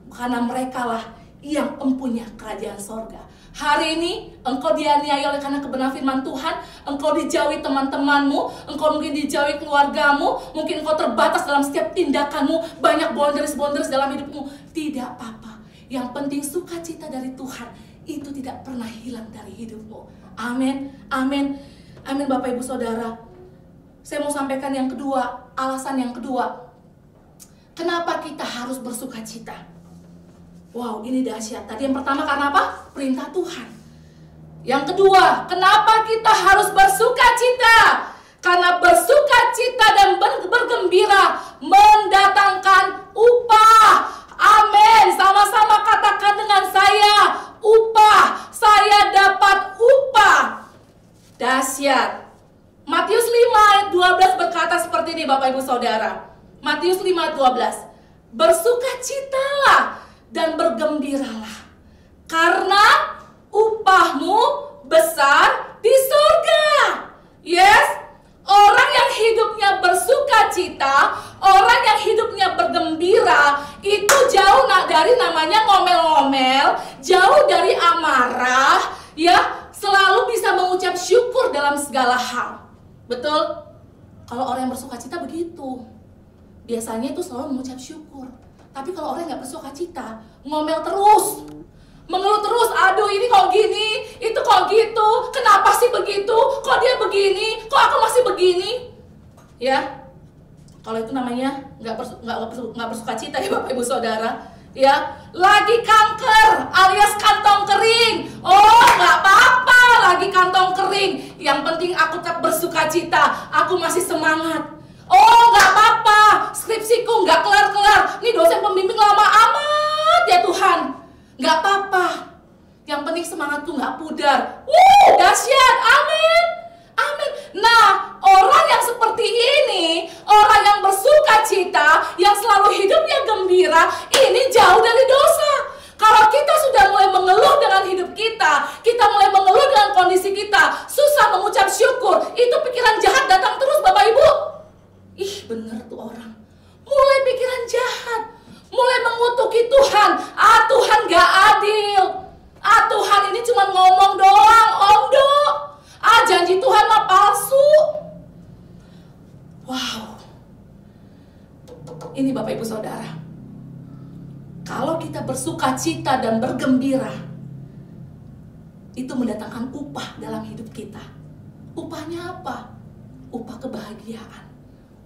karena merekalah yang mempunyai kerajaan sorga. Hari ini engkau dianiaya oleh karena kebenaran firman Tuhan, engkau dijauhi teman-temanmu, engkau mungkin dijauhi keluargamu, mungkin engkau terbatas dalam setiap tindakanmu, banyak boundaries dalam hidupmu. Tidak apa-apa, yang penting sukacita dari Tuhan itu tidak pernah hilang dari hidupmu. Amin, amin, amin Bapak Ibu Saudara. Saya mau sampaikan yang kedua, alasan yang kedua. Kenapa kita harus bersukacita? Wow, ini dahsyat. Tadi yang pertama karena apa? Perintah Tuhan. Yang kedua, kenapa kita harus bersukacita? Karena bersukacita dan bergembira mendatangkan upah. Amin. Sama-sama katakan dengan saya, upah. Saya dapat upah. Dahsyat. Matius 5 ayat 12 berkata seperti ini Bapak Ibu Saudara. Matius 5 ayat 12. Bersukacitalah dan bergembiralah, karena upahmu besar di surga. Yes, orang yang hidupnya bersukacita, orang yang hidupnya bergembira, itu jauh dari namanya ngomel-ngomel, jauh dari amarah, ya, selalu bisa mengucap syukur dalam segala hal. Betul? Kalau orang yang bersuka cita begitu, biasanya itu selalu mengucap syukur. Tapi kalau orang yang nggak bersuka cita, ngomel terus, mengeluh terus, aduh ini kok gini, itu kok gitu, kenapa sih begitu, kok dia begini, kok aku masih begini, ya. Kalau itu namanya nggak bersuka cita ya Bapak Ibu Saudara, ya. Lagi kanker alias kantong kering, oh nggak apa-apa, lagi kantong kering, yang penting aku tetap bersuka cita, aku masih semangat. Oh nggak apa-apa, skripsiku nggak kelar-kelar, nih dosen pembimbing lama amat ya Tuhan, nggak apa-apa, yang penting semangatku nggak pudar. Dahsyat, amin, amin. Nah, orang yang seperti ini, orang yang bersuka cita, yang selalu hidupnya gembira, ini jauh dari dosa. Kalau kita sudah mulai mengeluh dengan hidup kita mulai mengeluh dengan kondisi kita, susah mengucap syukur, itu pikiran jahat datang terus Bapak Ibu. Ih, bener tuh orang. Mulai pikiran jahat, mulai mengutuki Tuhan. Ah, Tuhan gak adil. Ah, Tuhan ini cuma ngomong doang, omdo. Ah, janji Tuhan mah palsu. Wow. Ini Bapak Ibu Saudara, kalau kita bersuka cita dan bergembira, itu mendatangkan upah dalam hidup kita. Upahnya apa? Upah kebahagiaan.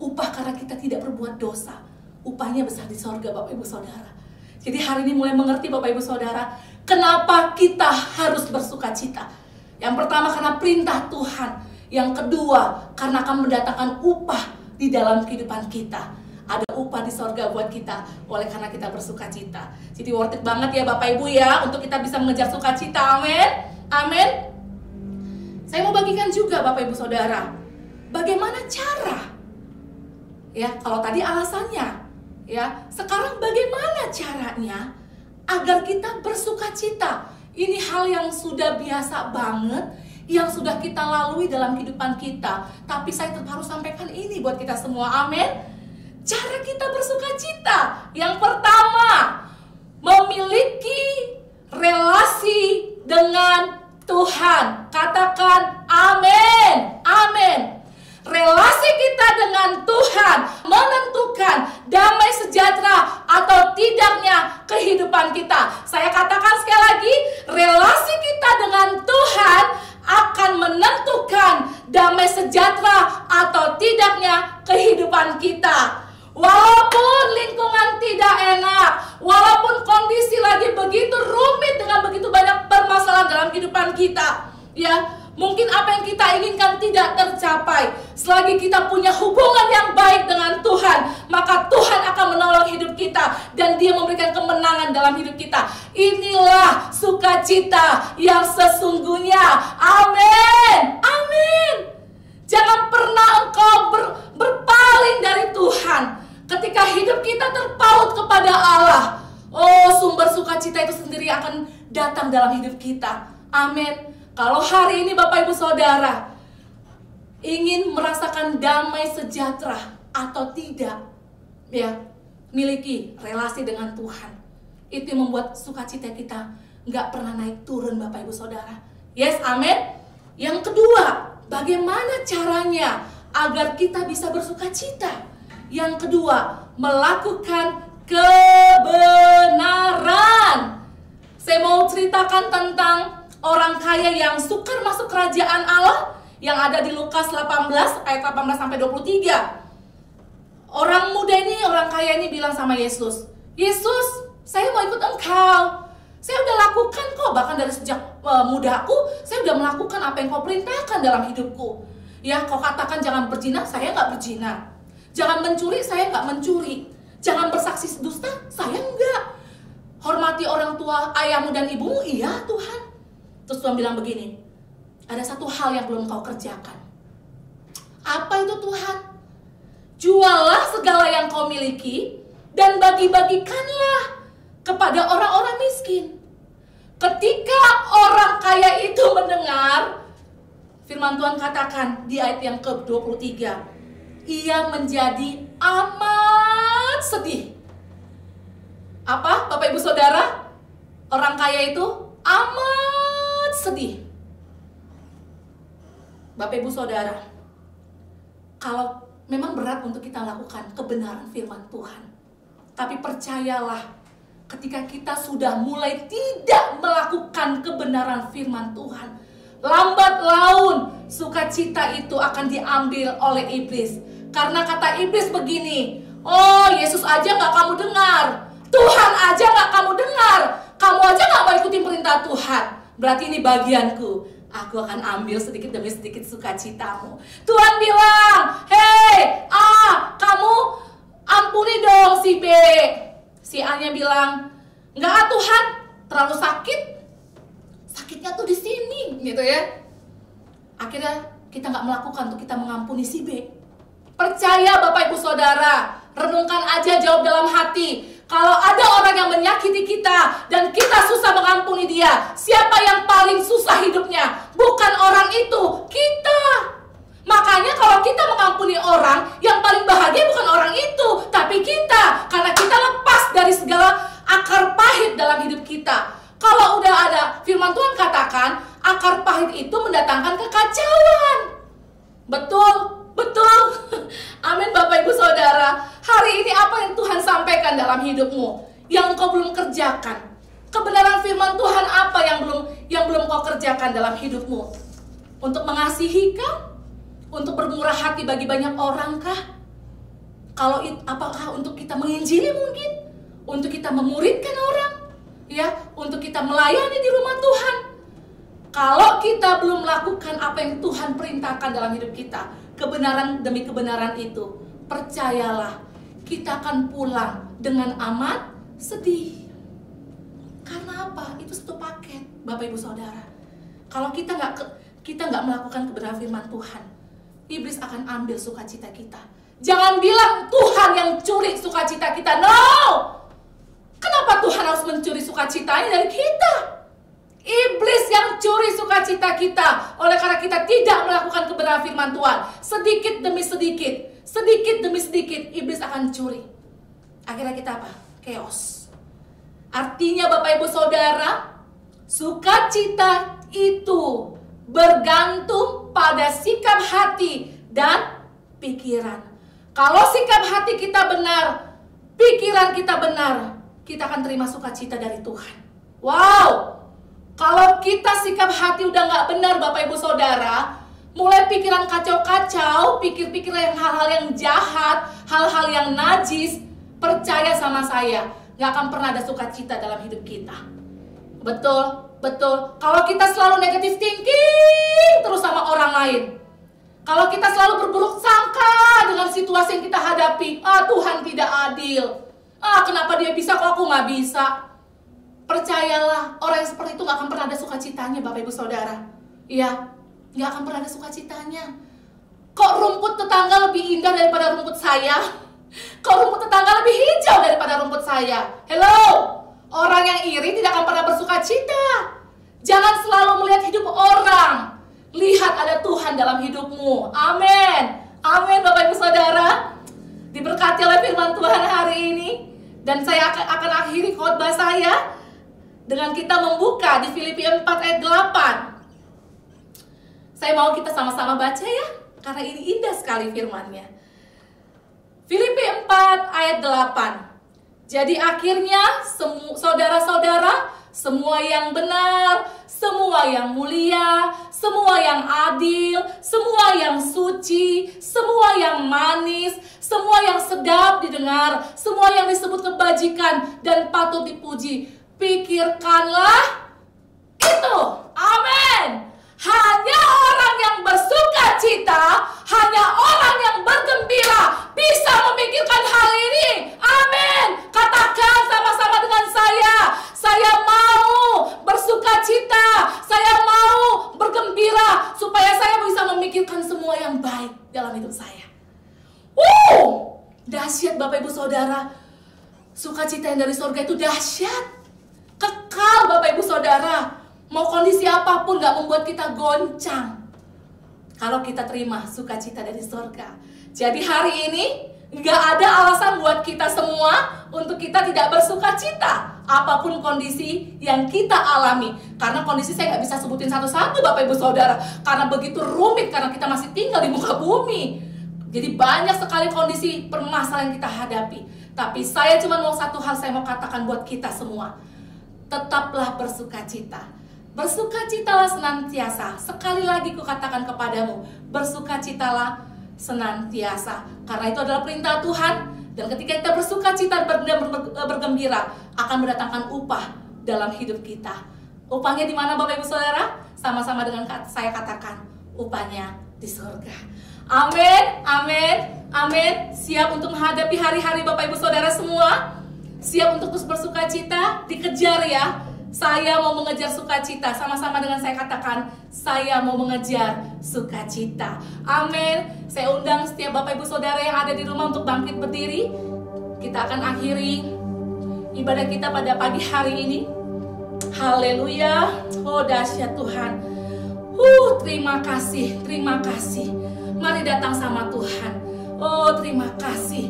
Upah karena kita tidak berbuat dosa. Upahnya besar di sorga Bapak Ibu Saudara. Jadi hari ini mulai mengerti Bapak Ibu Saudara, kenapa kita harus bersuka cita. Yang pertama karena perintah Tuhan. Yang kedua karena akan mendatangkan upah di dalam kehidupan kita. Ada upah di sorga buat kita oleh karena kita bersuka cita. Jadi worth it banget ya Bapak Ibu ya, untuk kita bisa mengejar sukacita. Amin, amin. Saya mau bagikan juga Bapak Ibu Saudara, bagaimana cara. Ya, kalau tadi alasannya, ya, sekarang bagaimana caranya agar kita bersuka cita? Ini hal yang sudah biasa banget, yang sudah kita lalui dalam kehidupan kita. Tapi saya tetap harus sampaikan ini buat kita semua, amin. Cara kita bersuka cita, yang pertama, memiliki relasi dengan Tuhan. Katakan amin, amin. Relasi kita dengan Tuhan menentukan damai sejahtera atau tidaknya kehidupan kita. Saya katakan sekali lagi, relasi kita dengan Tuhan akan menentukan damai sejahtera atau tidaknya kehidupan kita. Walaupun lingkungan tidak enak, walaupun kondisi lagi begitu rumit dengan begitu banyak permasalahan dalam kehidupan kita, ya, mungkin apa yang kita inginkan tidak tercapai. Selagi kita punya hubungan yang baik dengan Tuhan, maka Tuhan akan menolong hidup kita dan Dia memberikan kemenangan dalam hidup kita. Inilah sukacita yang sesungguhnya. Amin, amin. Jangan pernah engkau berpaling dari Tuhan. Ketika hidup kita terpaut kepada Allah, oh, sumber sukacita itu sendiri akan datang dalam hidup kita. Amin. Kalau hari ini Bapak Ibu Saudara ingin merasakan damai sejahtera atau tidak, ya, miliki relasi dengan Tuhan. Itu yang membuat sukacita kita nggak pernah naik turun Bapak Ibu Saudara. Yes, amin. Yang kedua, bagaimana caranya agar kita bisa bersukacita? Yang kedua, melakukan kebenaran. Saya mau ceritakan tentang orang kaya yang sukar masuk kerajaan Allah yang ada di Lukas 18 ayat 18 sampai 23. Orang muda ini, orang kaya ini bilang sama Yesus, "Yesus, saya mau ikut Engkau. Saya udah lakukan kok, bahkan dari sejak mudaku, saya udah melakukan apa yang Kau perintahkan dalam hidupku. Ya, Kau katakan jangan berzina, saya nggak berzina. Jangan mencuri, saya nggak mencuri. Jangan bersaksi dusta, saya enggak. Hormati orang tua, ayahmu dan ibumu, iya Tuhan." Terus Tuhan bilang begini, ada satu hal yang belum kau kerjakan. Apa itu Tuhan? Juallah segala yang kau miliki dan bagi-bagikanlah kepada orang-orang miskin. Ketika orang kaya itu mendengar, firman Tuhan katakan di ayat yang ke-23, ia menjadi amat sedih. Apa Bapak Ibu Saudara? Orang kaya itu amat sedih. Bapak Ibu Saudara, kalau memang berat untuk kita lakukan kebenaran firman Tuhan. Tapi percayalah, ketika kita sudah mulai tidak melakukan kebenaran firman Tuhan, lambat laun sukacita itu akan diambil oleh iblis. Karena kata iblis begini, oh Yesus aja gak kamu dengar, Tuhan aja gak kamu dengar, kamu aja gak mau ikutin perintah Tuhan, berarti ini bagianku, aku akan ambil sedikit demi sedikit sukacitamu. Tuhan bilang, hei kamu ampuni dong si B. Si A-nya bilang, enggak Tuhan, terlalu sakit, sakitnya tuh di sini, gitu ya. Akhirnya kita nggak melakukan untuk kita mengampuni si B. Percaya Bapak Ibu Saudara, renungkan aja, jawab dalam hati. Kalau ada orang yang menyakiti kita dan kita susah mengampuni dia, siapa yang paling susah hidupnya? Bukan orang itu, kita. Makanya kalau kita mengampuni orang, yang paling bahagia bukan orang itu, tapi kita. Karena kita lepas dari segala akar pahit dalam hidup kita. Kalau udah ada firman Tuhan katakan, akar pahit itu mendatangkan kekacauan. Betul, betul. Amin Bapak Ibu Saudara. Hari ini apa yang Tuhan sampaikan dalam hidupmu yang kau belum kerjakan? Kebenaran firman Tuhan apa yang belum kau kerjakan dalam hidupmu? Untuk mengasihi kah? Untuk bermurah hati bagi banyak orang kah? Apakah untuk kita menginjili mungkin? Untuk kita memuridkan orang? Ya, untuk kita melayani di rumah Tuhan. Kalau kita belum melakukan apa yang Tuhan perintahkan dalam hidup kita, kebenaran demi kebenaran itu, percayalah, kita akan pulang dengan amat sedih. Karena apa? Itu satu paket, Bapak Ibu Saudara. Kalau kita nggak melakukan kebenaran firman Tuhan, iblis akan ambil sukacita kita. Jangan bilang Tuhan yang curi sukacita kita. No! Kenapa Tuhan harus mencuri sukacitanya dari kita? Iblis yang curi sukacita kita. Oleh karena kita tidak melakukan kebenaran firman Tuhan, sedikit demi sedikit, iblis akan curi. Akhirnya kita apa? Chaos. Artinya Bapak Ibu Saudara, sukacita itu bergantung pada sikap hati dan pikiran. Kalau sikap hati kita benar, pikiran kita benar, kita akan terima sukacita dari Tuhan. Wow! Kalau kita sikap hati udah nggak benar Bapak Ibu Saudara, mulai pikiran kacau-kacau, pikir-pikir hal-hal yang jahat, hal-hal yang najis, percaya sama saya, nggak akan pernah ada sukacita dalam hidup kita. Betul, betul. Kalau kita selalu negative thinking terus sama orang lain, kalau kita selalu berburuk sangka dengan situasi yang kita hadapi, Tuhan tidak adil, kenapa dia bisa kok aku nggak bisa? Percayalah, orang yang seperti itu gak akan pernah ada sukacitanya Bapak Ibu Saudara. Iya, gak akan pernah ada sukacitanya. Kok rumput tetangga lebih indah daripada rumput saya? Kok rumput tetangga lebih hijau daripada rumput saya? Hello, orang yang iri tidak akan pernah bersukacita. Jangan selalu melihat hidup orang, lihat ada Tuhan dalam hidupmu. Amin, amin Bapak Ibu Saudara. Diberkati oleh firman Tuhan hari ini. Dan saya akan akhiri khotbah saya dengan kita membuka di Filipi 4 ayat 8. Saya mau kita sama-sama baca ya, karena ini indah sekali firman-Nya. Filipi 4 ayat 8. Jadi akhirnya saudara-saudara, semua yang benar, semua yang mulia, semua yang adil, semua yang suci, semua yang manis, semua yang sedap didengar, semua yang disebut kebajikan dan patut dipuji, pikirkanlah itu. Amin. Hanya orang yang bersuka cita, hanya orang yang bergembira bisa memikirkan hal ini. Amin. Katakan sama-sama dengan saya mau bersuka cita, saya mau bergembira supaya saya bisa memikirkan semua yang baik dalam hidup saya. Dahsyat Bapak Ibu Saudara. Sukacita yang dari surga itu dahsyat, kekal Bapak Ibu Saudara. Mau kondisi apapun gak membuat kita goncang kalau kita terima sukacita dari surga. Jadi hari ini gak ada alasan buat kita semua untuk kita tidak bersukacita apapun kondisi yang kita alami. Karena kondisi saya gak bisa sebutin satu-satu Bapak Ibu Saudara, karena begitu rumit, karena kita masih tinggal di muka bumi. Jadi banyak sekali kondisi permasalahan yang kita hadapi. Tapi saya cuma mau satu hal saya mau katakan buat kita semua. Tetaplah bersukacita. Bersukacitalah senantiasa. Sekali lagi ku katakan kepadamu, bersukacitalah senantiasa. Karena itu adalah perintah Tuhan. Dan ketika kita bersukacita bergembira, akan mendatangkan upah dalam hidup kita. Upahnya di mana Bapak Ibu Saudara? Sama-sama dengan saya katakan, upahnya di surga. Amin, amin, amin. Siap untuk menghadapi hari-hari Bapak Ibu Saudara semua? Siap untuk terus bersukacita? Dikejar ya. Saya mau mengejar sukacita. Sama-sama dengan saya katakan, saya mau mengejar sukacita. Amin. Saya undang setiap Bapak Ibu Saudara yang ada di rumah untuk bangkit berdiri. Kita akan akhiri ibadah kita pada pagi hari ini. Haleluya. Oh dahsyat Tuhan. Terima kasih, terima kasih. Mari datang sama Tuhan. Oh terima kasih.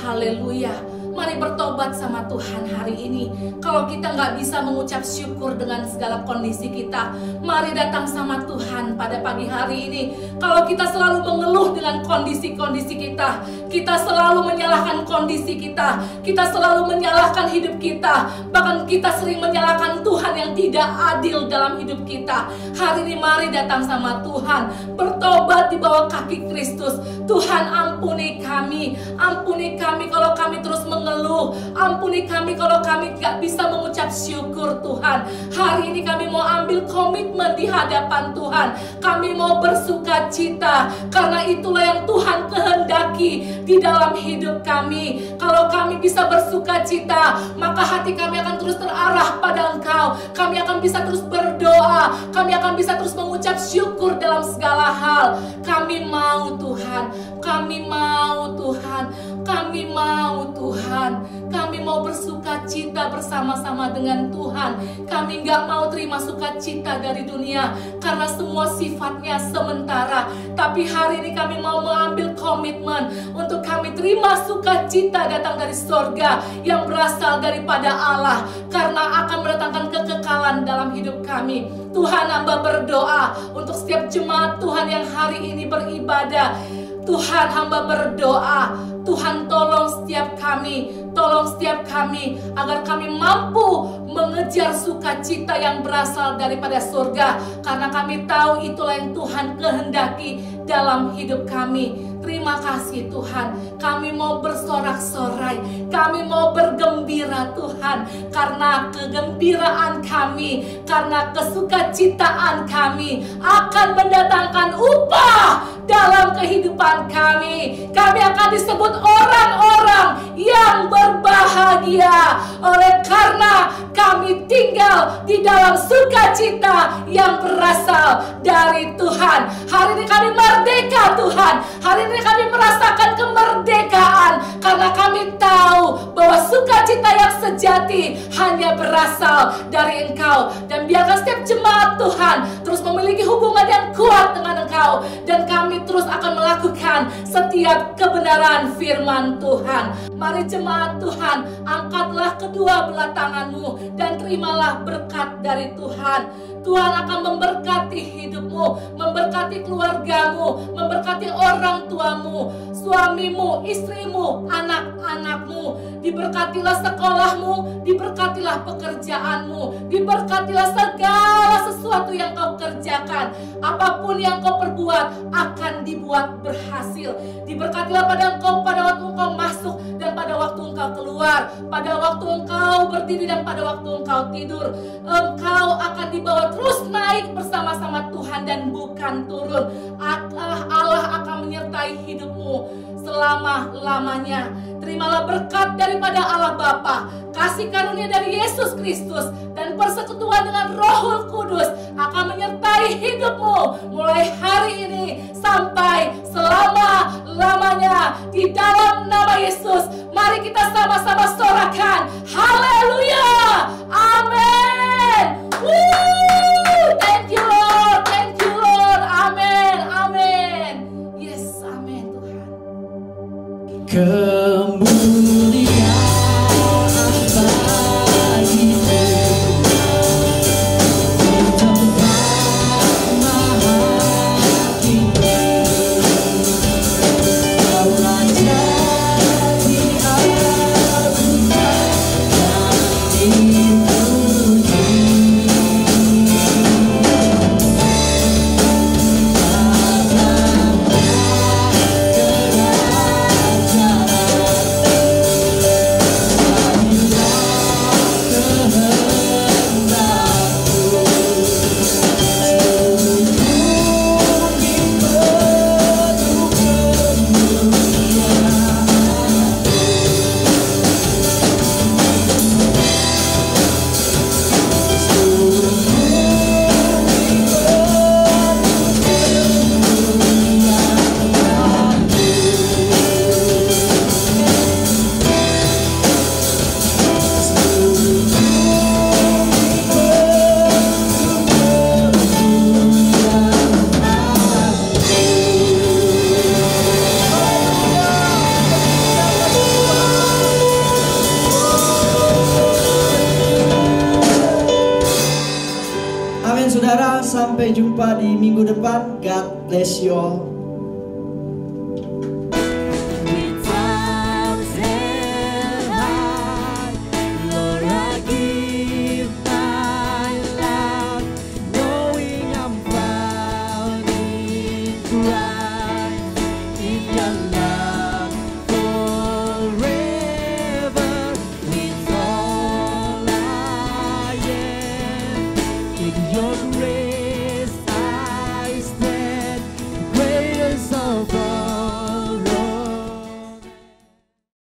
Haleluya. Mari bertobat sama Tuhan hari ini. Kalau kita nggak bisa mengucap syukur dengan segala kondisi kita, mari datang sama Tuhan pada pagi hari ini. Kalau kita selalu mengeluh dengan kondisi-kondisi kita, kita selalu menyalahkan kondisi kita, kita selalu menyalahkan hidup kita, bahkan kita sering menyalahkan Tuhan yang tidak adil dalam hidup kita. Hari ini mari datang sama Tuhan, bertobat di bawah kaki Kristus. Tuhan ampuni kami kalau kami terus mengeluh, ampuni kami kalau kami gak bisa mengucap syukur Tuhan. Hari ini kami mau ambil komitmen di hadapan Tuhan. Kami mau bersuka cita, karena itulah yang Tuhan kehendaki di dalam hidup kami. Kalau kami bisa bersuka cita, maka hati kami akan terus terarah pada Engkau. Kami akan bisa terus berdoa, kami akan bisa terus mengucap syukur dalam segala hal. Kami mau Tuhan, kami mau Tuhan, kami mau Tuhan. Kami mau bersuka cita bersama-sama dengan Tuhan. Kami gak mau terima sukacita dari dunia, karena semua sifatnya sementara. Tapi hari ini kami mau mengambil komitmen untuk kami terima sukacita datang dari sorga yang berasal daripada Allah, karena akan mendatangkan kekekalan dalam hidup kami. Tuhan, hamba berdoa untuk setiap jemaat Tuhan yang hari ini beribadah. Tuhan, hamba berdoa, Tuhan tolong setiap kami agar kami mampu mengejar sukacita yang berasal daripada surga, karena kami tahu itulah yang Tuhan kehendaki dalam hidup kami. Terima kasih Tuhan, kami mau bersorak-sorai, kami mau bergembira Tuhan, karena kegembiraan kami, karena kesukacitaan kami akan mendatangkan upah dalam kehidupan kami. Kami akan disebut orang-orang yang berbahagia, oleh karena kami tinggal di dalam sukacita yang berasal dari Tuhan. Hari ini kami merdeka Tuhan, hari ini kami merasakan kemerdekaan, karena kami tahu bahwa sukacita yang sejati hanya berasal dari Engkau. Dan biarkan setiap jemaat Tuhan terus memiliki hubungan yang kuat dengan Engkau, dan kami terus akan melakukan setiap kebenaran firman Tuhan. Mari jemaat Tuhan, angkatlah kedua belah tanganmu dan terimalah berkat dari Tuhan. Tuhan akan memberkati hidupmu, memberkati keluargamu, memberkati orang tuamu, suamimu, istrimu, anak-anakmu. Diberkatilah sekolahmu, diberkatilah pekerjaanmu, diberkatilah segala sesuatu yang kau kerjakan. Apapun yang kau perbuat akan dibuat berhasil. Diberkatilah pada engkau pada waktu engkau masuk dan pada waktu engkau keluar, pada waktu engkau berdiri dan pada waktu engkau tidur. Engkau akan dibawa terus naik bersama-sama Tuhan dan bukan turun. Allah akan menyertai hidupmu selama-lamanya. Terimalah berkat daripada Allah Bapa, kasih karunia dari Yesus Kristus, dan persekutuan dengan Rohul Kudus akan menyertai hidupmu mulai hari ini sampai selama-lamanya. Di dalam nama Yesus, mari kita sama-sama sorakan haleluya, amin. Thank you Lord, thank you Lord, amin, amin. Yes, amin Tuhan. Kemuliaan bagimu, di tempat maha tinggi. sampai jumpa di minggu depan. God bless you all.